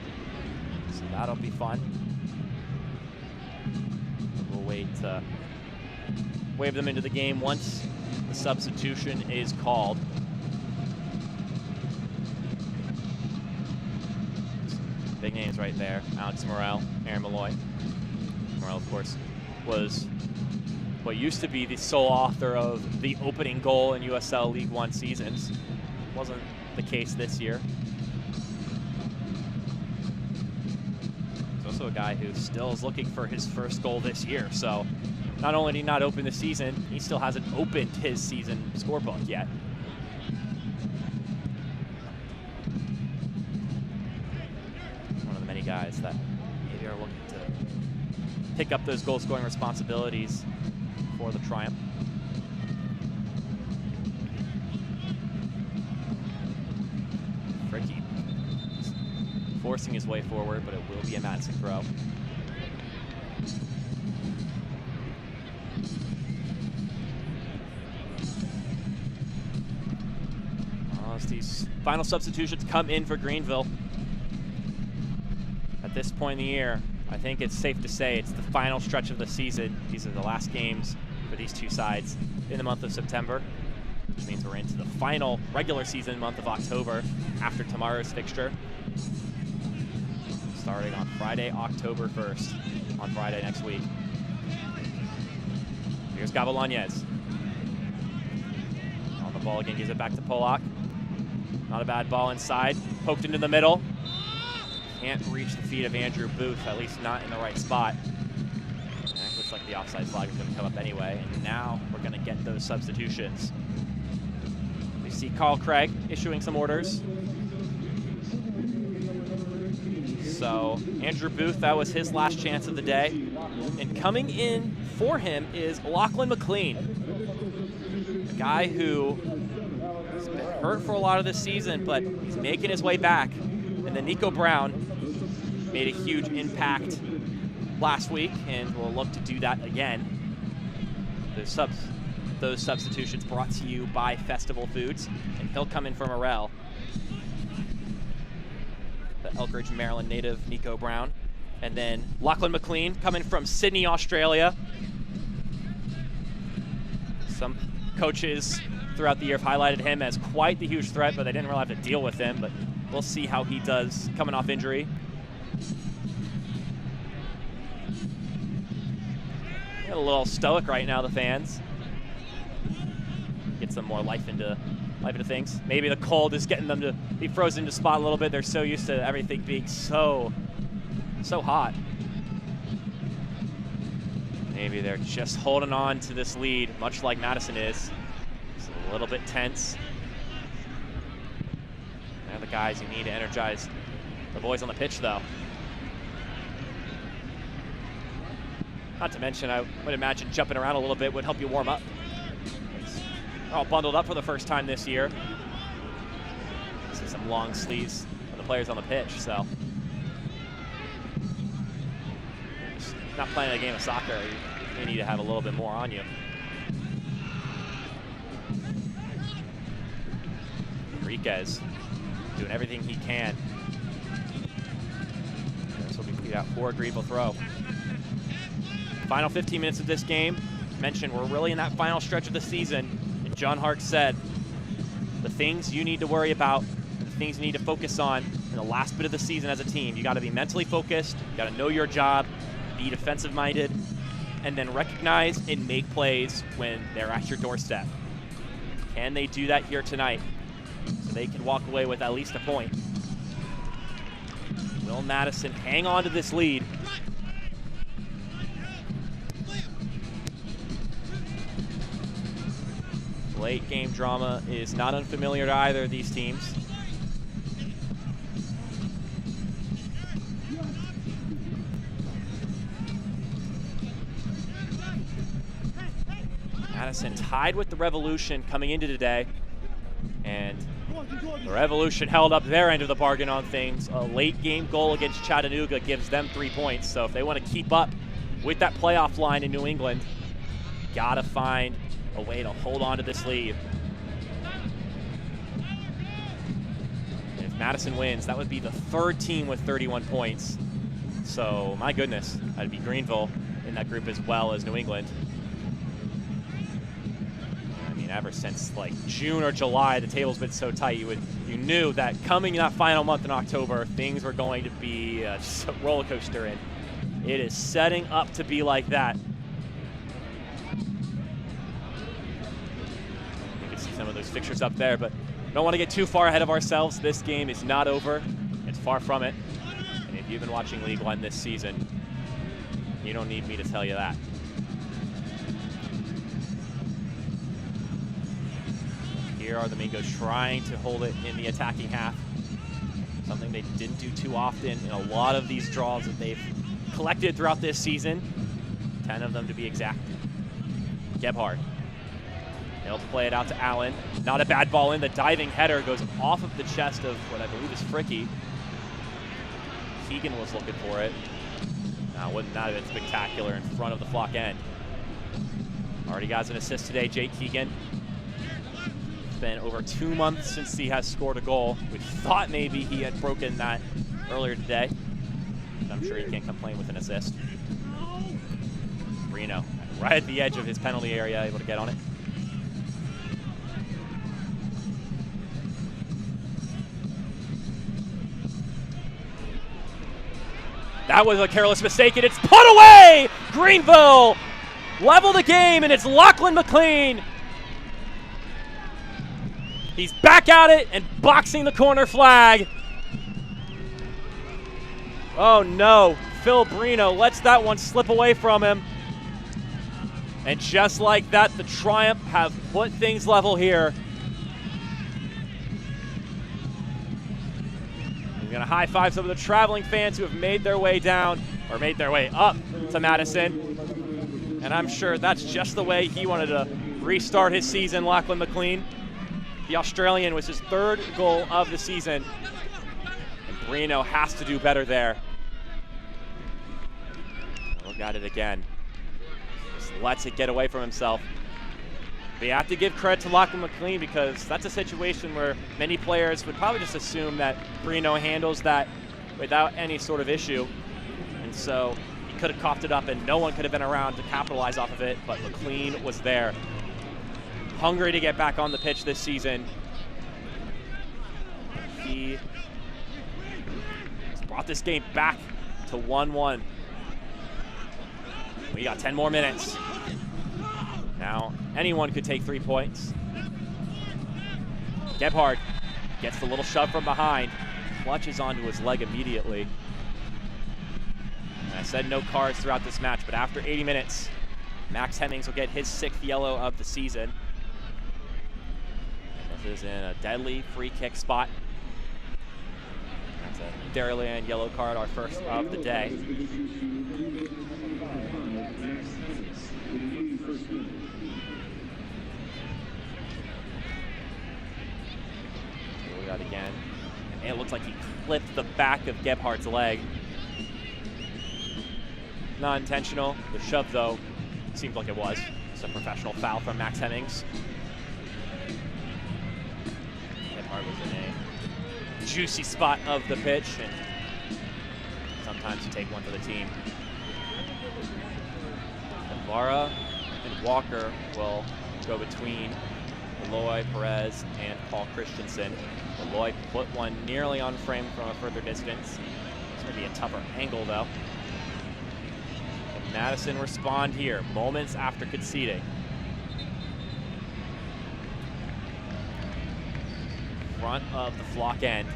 so that'll be fun. We'll wait to wave them into the game once the substitution is called. Big names right there. Alex Morel, Aaron Malloy. Morel, of course, was what used to be the sole author of the opening goal in USL League One seasons. Wasn't the case this year. He's also a guy who still is looking for his first goal this year. So not only did he not open the season, he still hasn't opened his season scorebook yet. Guys that maybe are looking to pick up those goal-scoring responsibilities for the Triumph. Fricky forcing his way forward, but it will be a Madison throw. As these final substitutions come in for Greenville, at this point in the year, I think it's safe to say it's the final stretch of the season. These are the last games for these two sides in the month of September, which means we're into the final regular season month of October after tomorrow's fixture, starting on Friday, October 1st, on Friday next week. Here's Gavilanes. On the ball again, gives it back to Polak. Not a bad ball inside, poked into the middle. Can't reach the feet of Andrew Booth, at least not in the right spot. And looks like the offside flag is going to come up anyway, and now we're going to get those substitutions. We see Carl Craig issuing some orders. So Andrew Booth, that was his last chance of the day. And coming in for him is Lachlan McLean, a guy who has been hurt for a lot of this season, but he's making his way back. And then Nico Brown made a huge impact last week and will look to do that again. Those substitutions brought to you by Festival Foods, and he'll come in for Morel. The Elkridge, Maryland native Nico Brown. And then Lachlan McLean coming from Sydney, Australia. Some coaches throughout the year have highlighted him as quite the huge threat, but they didn't really have to deal with him. But we'll see how he does coming off injury. A little stoic right now, the fans. Get some more life into things. Maybe the cold is getting them to be frozen to spot a little bit. They're so used to everything being so hot. Maybe they're just holding on to this lead, much like Madison is. It's a little bit tense. They're the guys you need to energize the boys on the pitch, though. Not to mention, I would imagine jumping around a little bit would help you warm up. They're all bundled up for the first time this year. See some long sleeves for the players on the pitch, so. Just not playing a game of soccer, you need to have a little bit more on you. Enriquez doing everything he can. And this will be cleared out for a Greenville throw. Final 15 minutes of this game. Mentioned we're really in that final stretch of the season. And John Hart said the things you need to worry about, the things you need to focus on in the last bit of the season as a team. You got to be mentally focused. You got to know your job, be defensive-minded, and then recognize and make plays when they're at your doorstep. Can they do that here tonight so they can walk away with at least a point? Will Madison hang on to this lead? Late game drama is not unfamiliar to either of these teams. Madison tied with the Revolution coming into today, and the Revolution held up their end of the bargain on things. A late game goal against Chattanooga gives them 3 points, so if they want to keep up with that playoff line in New England, gotta find a way to hold on to this lead. And if Madison wins, that would be the third team with 31 points. So, my goodness, that'd be Greenville in that group as well as New England. I mean, ever since like June or July, the table's been so tight. You knew that coming in that final month in October, things were going to be just a roller coaster, and it is setting up to be like that. Some of those fixtures up there, but don't want to get too far ahead of ourselves. This game is not over. It's far from it. And if you've been watching League One this season, you don't need me to tell you that. Here are the Mingos trying to hold it in the attacking half. Something they didn't do too often in a lot of these draws that they've collected throughout this season. 10 of them to be exact. Gebhardt. He'll play it out to Allen. Not a bad ball in. The diving header goes off of the chest of what I believe is Fricky. Keegan was looking for it. Now, wouldn't that have been spectacular in front of the flock end? Already got an assist today, Jake Keegan. It's been over 2 months since he has scored a goal. We thought maybe he had broken that earlier today. I'm sure he can't complain with an assist. Brino, right at the edge of his penalty area, able to get on it. That was a careless mistake, and it's put away! Greenville level the game, and it's Lachlan McLean. He's back at it and boxing the corner flag. Oh no, Phil Brino lets that one slip away from him. And just like that, the Triumph have put things level here. We're gonna high five some of the traveling fans who have made their way down, or made their way up to Madison. And I'm sure that's just the way he wanted to restart his season, Lachlan McLean. The Australian was his 3rd goal of the season. And Brino has to do better there. Look at it again. Just lets it get away from himself. But you have to give credit to Lachlan McLean, because that's a situation where many players would probably just assume that Brino handles that without any sort of issue. And so he could have coughed it up and no one could have been around to capitalize off of it, but McLean was there. Hungry to get back on the pitch this season. He brought this game back to 1-1. We got 10 more minutes. Now, anyone could take 3 points. Gebhardt gets the little shove from behind, clutches onto his leg immediately. And I said no cards throughout this match, but after 80 minutes, Max Hemmings will get his 6th yellow of the season. This is in a deadly free kick spot. That's a Dairyland yellow card, our first of the day. That again. And it looks like he clipped the back of Gebhardt's leg. Not intentional. The shove, though, seemed like it was. It's a professional foul from Max Hemmings. Gebhardt was in a juicy spot of the pitch, and sometimes you take one for the team. Vara and Walker will go between Eloy, Perez, and Paul Christensen. Eloy put one nearly on frame from a further distance. It's going to be a tougher angle, though. Can Madison respond here, moments after conceding? Front of the flock end.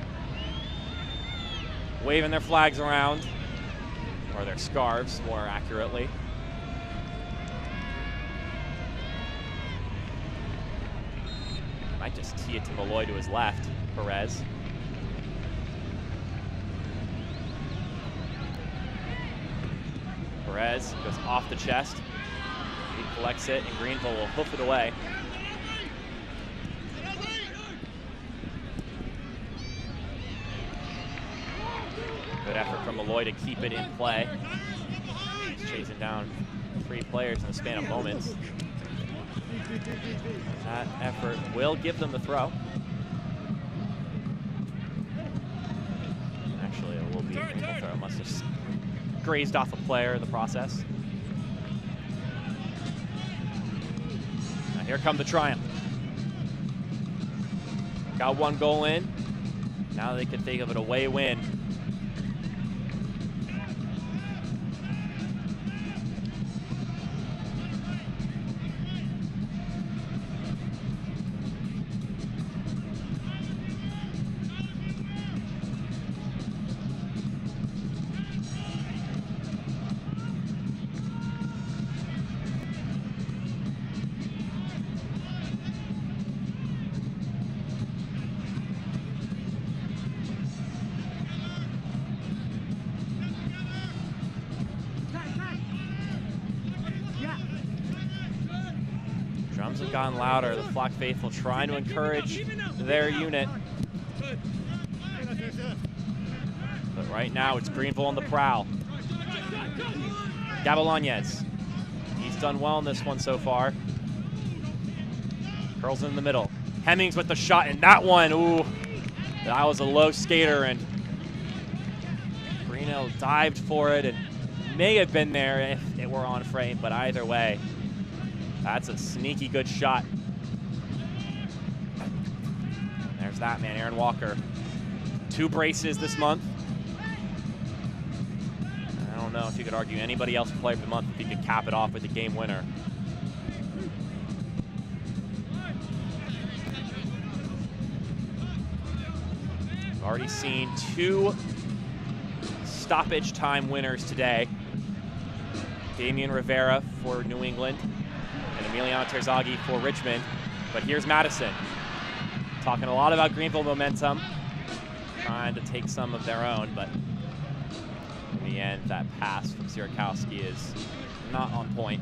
Waving their flags around, or their scarves, more accurately. Might just tee it to Malloy to his left. Perez. Perez goes off the chest. He collects it, and Greenville will hoof it away. Good effort from Malloy to keep it in play. He's chasing down 3 players in the span of moments. That effort will give them the throw. Actually, it will be a Greenville throw. Must have grazed off a player in the process. Now here come the Triumph. Got 1 goal in. Now they can think of an away win. Drums have gotten louder. The Flock faithful trying to encourage their unit. But right now, it's Greenville on the prowl. Gavilanes. He's done well in this one so far. Curls in the middle. Hemmings with the shot, and that one, ooh. That was a low skater, and Brino dived for it, and may have been there if it were on frame, but either way, that's a sneaky good shot. There's that man, Aaron Walker. 2 braces this month. I don't know if you could argue anybody else player of the month if he could cap it off with a game winner. We've already seen 2 stoppage time winners today. Damian Rivera for New England and Emiliano Terzaghi for Richmond. But here's Madison, talking a lot about Greenville momentum, trying to take some of their own, but in the end, that pass from Sierakowski is not on point.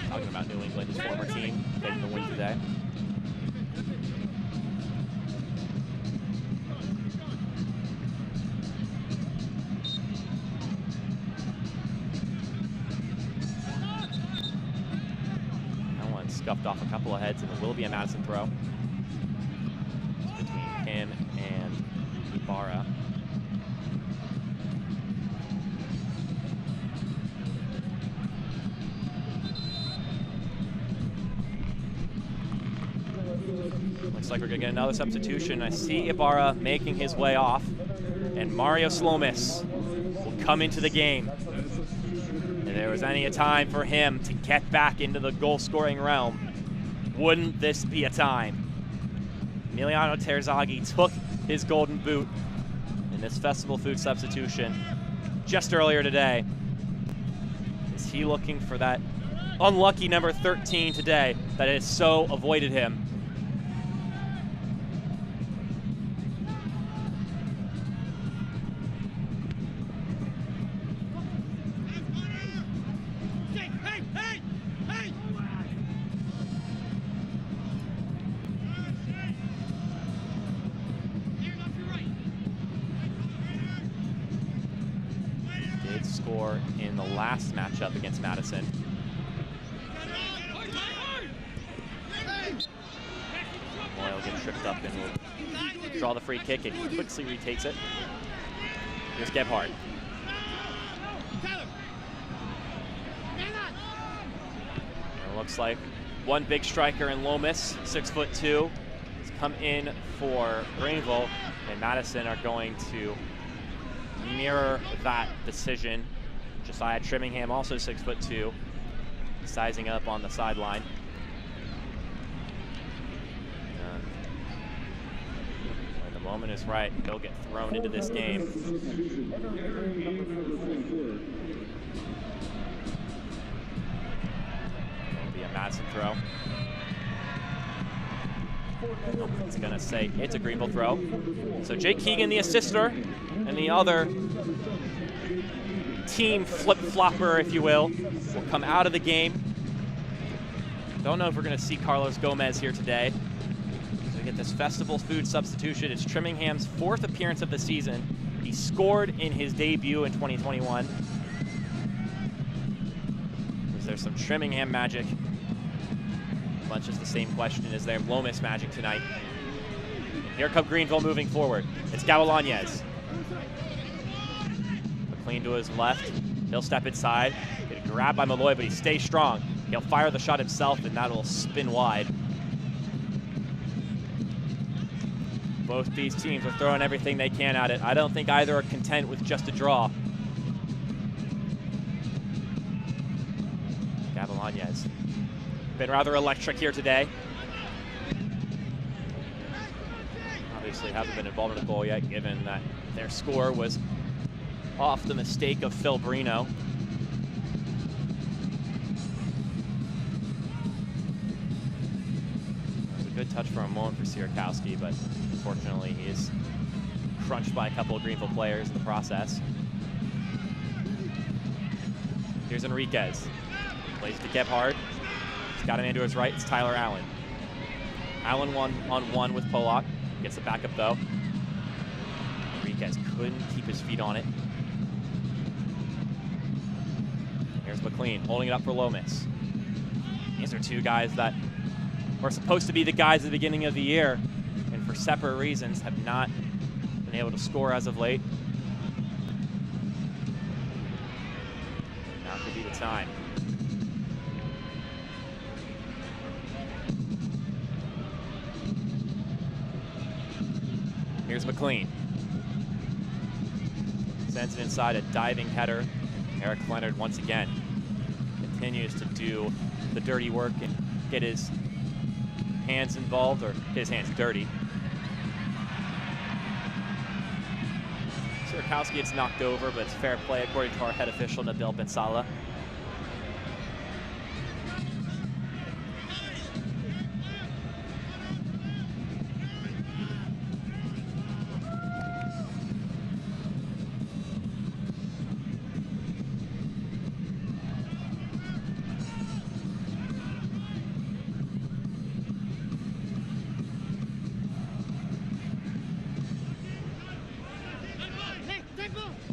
Talking about New England, his former team, getting the win today. Scuffed off a couple of heads, and it will be a Madison throw. It's between him and Ibarra. Looks like we're gonna get another substitution. I see Ibarra making his way off, and Mario Slomis will come into the game. If there was any time for him to get back into the goal-scoring realm, wouldn't this be a time? Emiliano Terzaghi took his golden boot in this festival food substitution just earlier today. Is he looking for that unlucky number 13 today that has so avoided him? Score in the last matchup against Madison. Moyle gets tripped up and will draw the free kick, and he quickly retakes it. Here's Gebhardt. It looks like one big striker in Lomas, 6'2", has come in for Greenville, and Madison are going to mirror that decision. Josiah Trimmingham, also 6'2", sizing up on the sideline. When the moment is right, he'll get thrown into this game. It'll be a Madison throw. It's gonna say it's a Greenville throw. So Jake Keegan, the assister, and the other team flip-flopper, if you will come out of the game. Don't know if we're gonna see Carlos Gomez here today. So we get this festival food substitution. It's Trimmingham's 4th appearance of the season. He scored in his debut in 2021. Is there some Trimmingham magic? Much as the same question, is there Lomas magic tonight? And here come Greenville moving forward. It's Gavilanes. McLean to his left. He'll step inside. Get grabbed by Malloy, but he stays strong. He'll fire the shot himself, and that'll spin wide. Both these teams are throwing everything they can at it. I don't think either are content with just a draw. Gavilanes. Been rather electric here today. Obviously hasn't been involved in a goal yet, given that their score was off the mistake of Phil Brino. It was a good touch for a moment for Sierakowski, but unfortunately he is crunched by a couple of Greenville players in the process. Here's Enriquez. Plays to Gebhardt. He's got him into his right. It's Tyler Allen. Allen 1-on-1 with Polak. Gets the backup though. Enriquez couldn't keep his feet on it. Here's McLean holding it up for Lomas. These are two guys that were supposed to be the guys at the beginning of the year, and for separate reasons have not been able to score as of late. Now could be the time. Here's McLean. Sends it inside, a diving header. Eric Leonard once again continues to do the dirty work and get his hands involved, or get his hands dirty. Sierkowski gets knocked over, but it's fair play according to our head official, Nabil Ben Salah.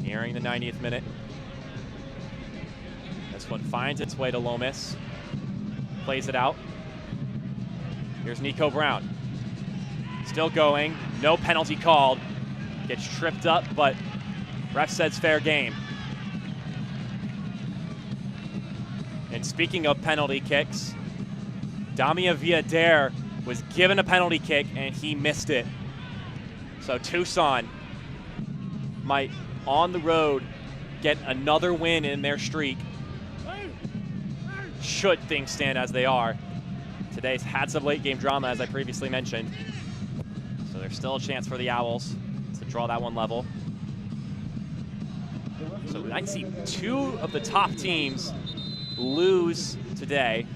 Nearing the 90th minute. This one finds its way to Lomas. Plays it out. Here's Nico Brown. Still going. No penalty called. Gets tripped up, but ref says fair game. And speaking of penalty kicks, Damia Villader was given a penalty kick and he missed it. So Tucson might, on the road, get another win in their streak, should things stand as they are. Today's had some late game drama, as I previously mentioned. So there's still a chance for the Owls to draw that one level. So we might see two of the top teams lose today.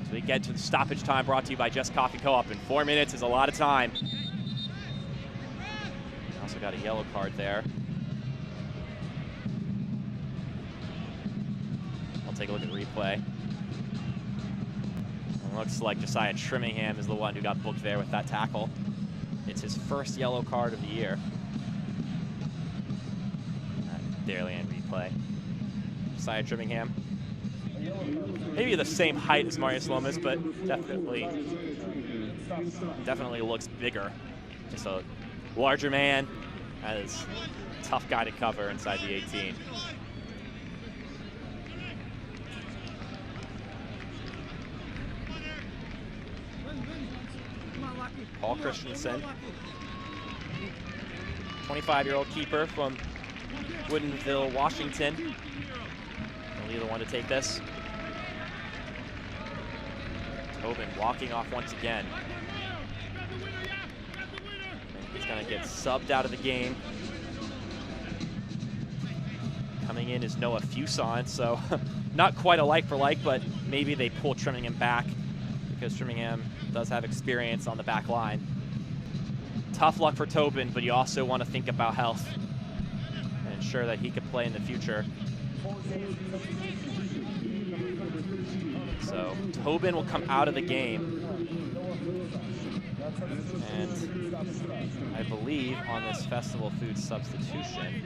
So we get to the stoppage time, brought to you by Just Coffee Co-op. And 4 minutes is a lot of time. Also got a yellow card there. We'll take a look at replay. It looks like Josiah Trimmingham is the one who got booked there with that tackle. It's his first yellow card of the year. Dairyland replay. Josiah Trimmingham. Maybe the same height as Marius Lomas, but definitely looks bigger. Just a larger man, as tough guy to cover inside the 18. Paul Christensen, 25-year-old keeper from Woodinville, Washington. He'll be the one to take this. Tobin walking off once again. He's going to get subbed out of the game. Coming in is Noah Fuson, so not quite a like for like, but maybe they pull Trimmingham back because Trimmingham does have experience on the back line. Tough luck for Tobin, but you also want to think about health and ensure that he could play in the future. So Tobin will come out of the game. And I believe on this festival food substitution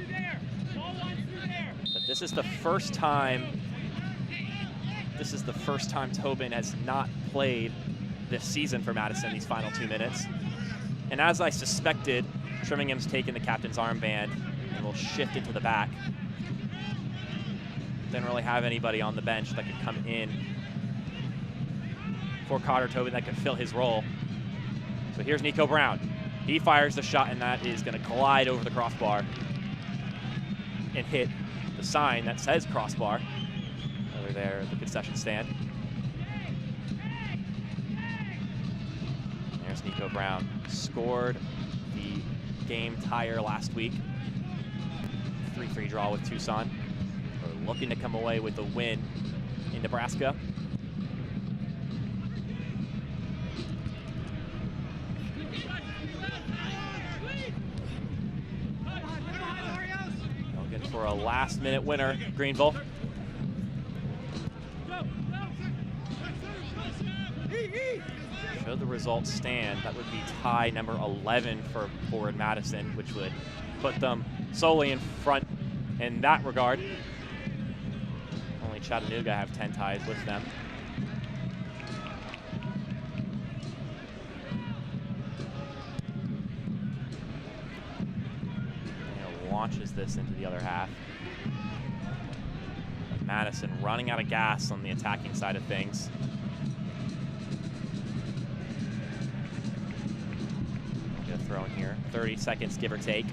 that this is the first time Tobin has not played this season for Madison these final 2 minutes. And as I suspected, Trimmingham's taken the captain's armband and will shift into the back. Didn't really have anybody on the bench that could come in for Carter Tobin that could fill his role. So here's Nico Brown. He fires the shot, and that is going to glide over the crossbar and hit the sign that says crossbar over there at the concession stand. There's Nico Brown. Scored the game tire last week. 3-3 draw with Tucson. We're looking to come away with a win in Nebraska. Looking for a last-minute winner, Greenville. Should the results stand, that would be tie number 11 for forward Madison, which would put them solely in front in that regard. Only Chattanooga have 10 ties with them. Launches this into the other half. Madison running out of gas on the attacking side of things. Get a throw in here. 30 seconds, give or take.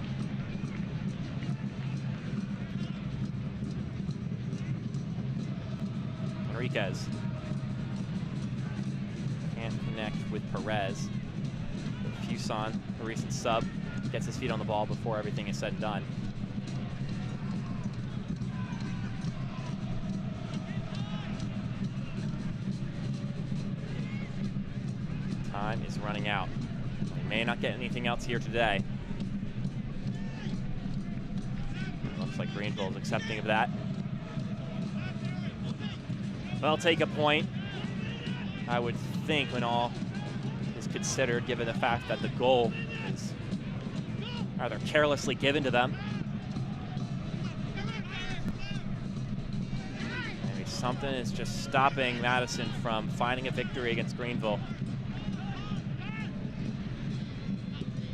Enriquez can't connect with Perez. Fuson, a recent sub, gets his feet on the ball before everything is said and done. Time is running out. We may not get anything else here today. Looks like Greenville is accepting of that. They'll take a point, I would think, when all is considered, given the fact that the goal is rather carelessly given to them. Maybe something is just stopping Madison from finding a victory against Greenville.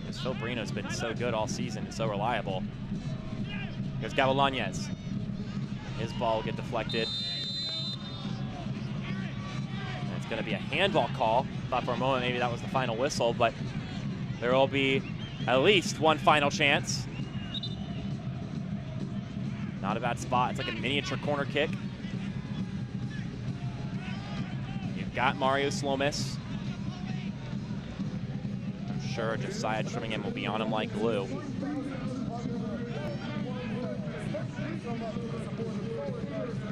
Because Phil Brino's been so good all season and so reliable. Here's Gavilanes. His ball will get deflected. And it's going to be a handball call. Thought for a moment maybe that was the final whistle, but there will be at least one final chance. Not a bad spot. It's like a miniature corner kick. You've got Mario Slomis. I'm sure Josiah Trimmingham will be on him like glue.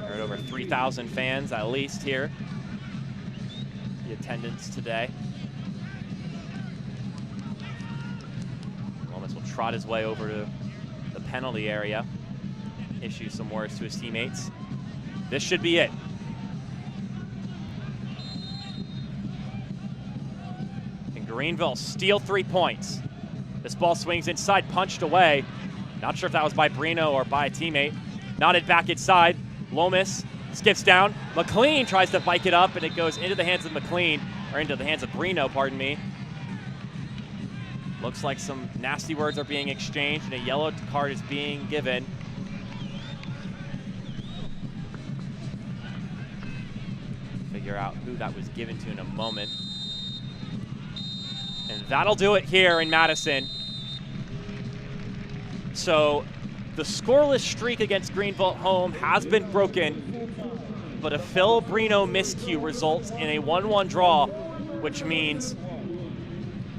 Heard over 3,000 fans at least here. The attendance today. Slomis will trot his way over to the penalty area. Issue some words to his teammates. This should be it. Can Greenville steal 3 points? This ball swings inside, punched away. Not sure if that was by Brino or by a teammate. Knotted back inside. Lomas skips down. McLean tries to bike it up, and it goes into the hands of McLean, or into the hands of Brino, pardon me. Looks like some nasty words are being exchanged, and a yellow card is being given. Figure out who that was given to in a moment. And that'll do it here in Madison. So the scoreless streak against Greenville at home has been broken, but a Phil Brino miscue results in a 1-1 draw, which means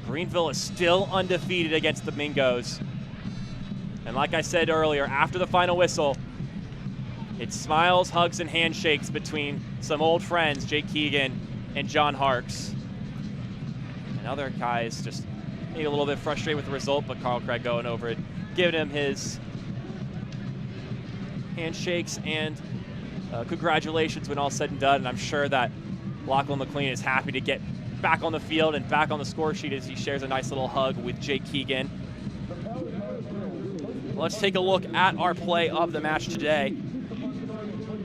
Greenville is still undefeated against the Mingos. And like I said earlier, after the final whistle, it's smiles, hugs, and handshakes between some old friends, Jake Keegan and John Harks. And other guys just maybe a little bit frustrated with the result, but Carl Craig going over it, giving him his handshakes and congratulations when all said and done. And I'm sure that Lachlan McLean is happy to get back on the field and back on the score sheet as he shares a nice little hug with Jake Keegan. Let's take a look at our play of the match today.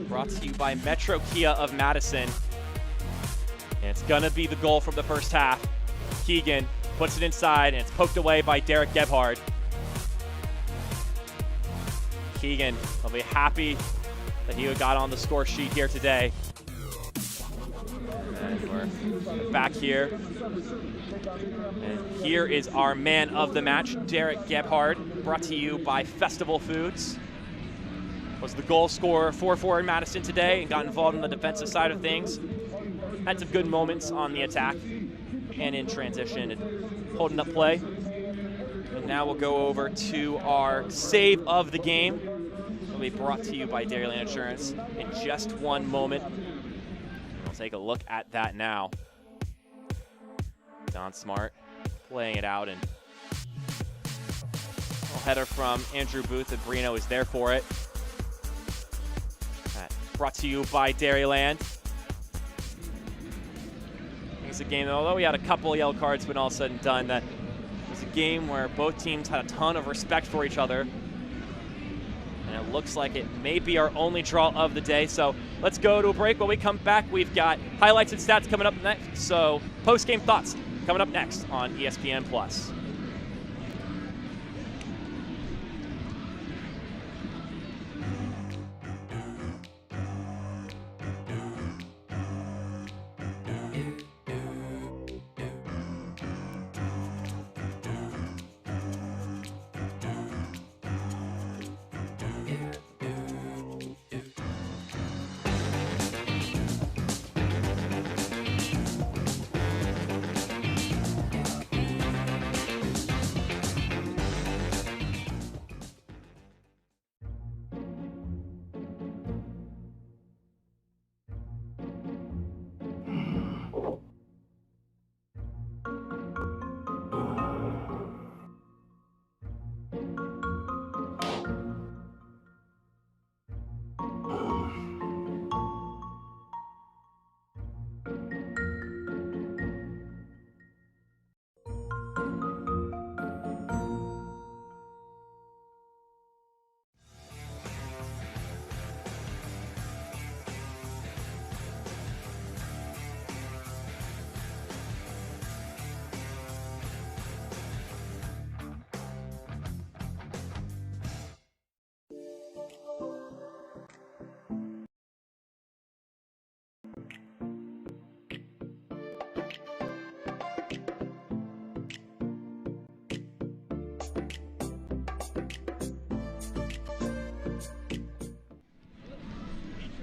Brought to you by Metro Kia of Madison. And it's gonna be the goal from the first half. Keegan puts it inside, and it's poked away by Derek Gebhard. Keegan will be happy that he got on the score sheet here today. And we're back here. And here is our man of the match, Derek Gebhard, brought to you by Festival Foods. Was the goal scorer for Madison today and got involved in the defensive side of things. Had some good moments on the attack and in transition and holding up play. And now we'll go over to our save of the game. It'll be brought to you by Dairyland Insurance in just one moment. We'll take a look at that now. Don Smart playing it out, and a header from Andrew Booth, and Brino is there for it. Brought to you by Dairyland. was a game, although we had a couple yellow cards when all said and done, that was a game where both teams had a ton of respect for each other. And it looks like it may be our only draw of the day. So let's go to a break. When we come back, we've got highlights and stats coming up next. So post-game thoughts coming up next on ESPN+.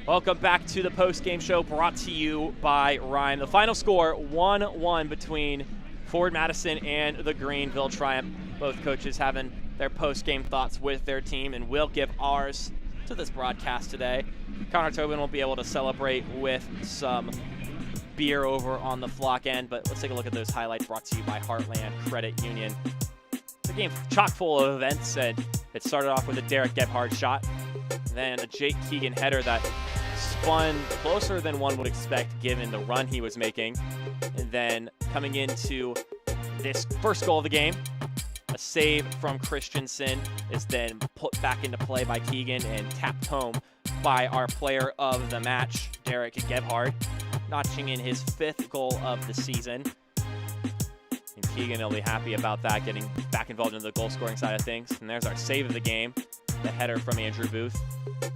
Welcome back to the post-game show brought to you by Rhyme. The final score, 1-1 between Forward Madison and the Greenville Triumph. Both coaches having their post-game thoughts with their team, and we'll give ours to this broadcast today. Connor Tobin will be able to celebrate with some beer over on the flock end, but let's take a look at those highlights brought to you by Heartland Credit Union. The game chock full of events, and it started off with a Derek Gebhardt shot, then a Jake Keegan header that spun closer than one would expect given the run he was making. And then coming into this first goal of the game, a save from Christensen is then put back into play by Keegan and tapped home by our player of the match, Derek Gebhardt, notching in his 5th goal of the season. And Keegan will be happy about that, getting back involved in the goal-scoring side of things. And there's our save of the game, the header from Andrew Booth.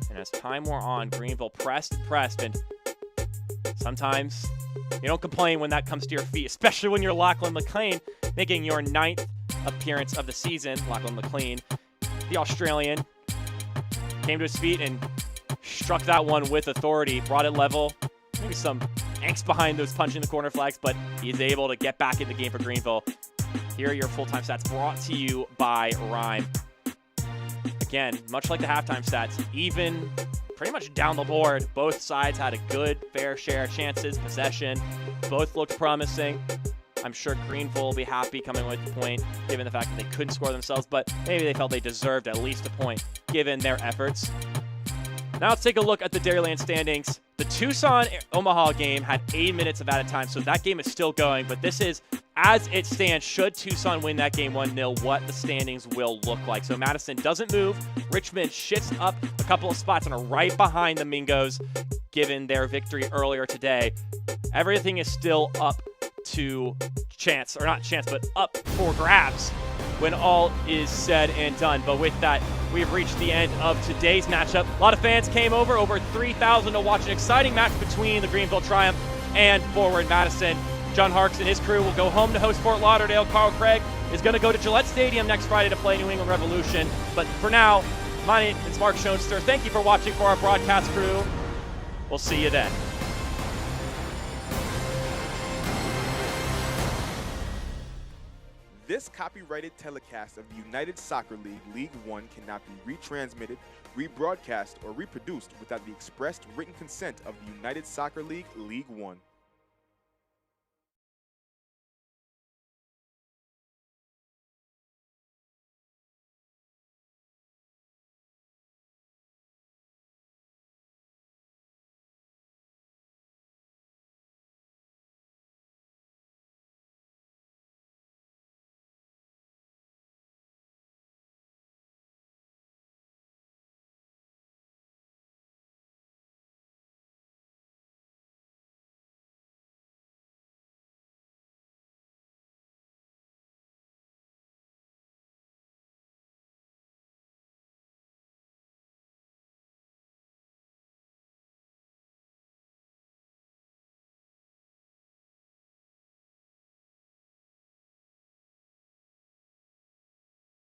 And as time wore on, Greenville pressed, and sometimes you don't complain when that comes to your feet, especially when you're Lachlan McLean making your 9th appearance of the season. Lachlan McLean, the Australian, came to his feet and struck that one with authority, brought it level. Maybe some angst behind those punching the corner flags, but he's able to get back in the game for Greenville. Here are your full-time stats brought to you by Rhyme. Again, much like the halftime stats, even pretty much down the board, both sides had a good, fair share of chances, possession. Both looked promising. I'm sure Greenville will be happy coming with the point, given the fact that they couldn't score themselves, but maybe they felt they deserved at least a point, given their efforts. Now let's take a look at the Dairyland standings. The Tucson-Omaha game had 8 minutes of added time, so that game is still going, but this is, as it stands, should Tucson win that game 1-0, what the standings will look like. So Madison doesn't move. Richmond shifts up a couple of spots and are right behind the Mingos, given their victory earlier today. Everything is still up to chance, or not chance, but up for grabs when all is said and done. But with that, we've reached the end of today's matchup. A lot of fans came over 3,000 to watch an exciting match between the Greenville Triumph and Forward Madison. John Harkes and his crew will go home to host Fort Lauderdale. Carl Craig is going to go to Gillette Stadium next Friday to play New England Revolution. But for now, my name is Mark Schoenster. Thank you for watching for our broadcast crew. We'll see you then. This copyrighted telecast of the United Soccer League, League One, cannot be retransmitted, rebroadcast, or reproduced without the expressed written consent of the United Soccer League, League One.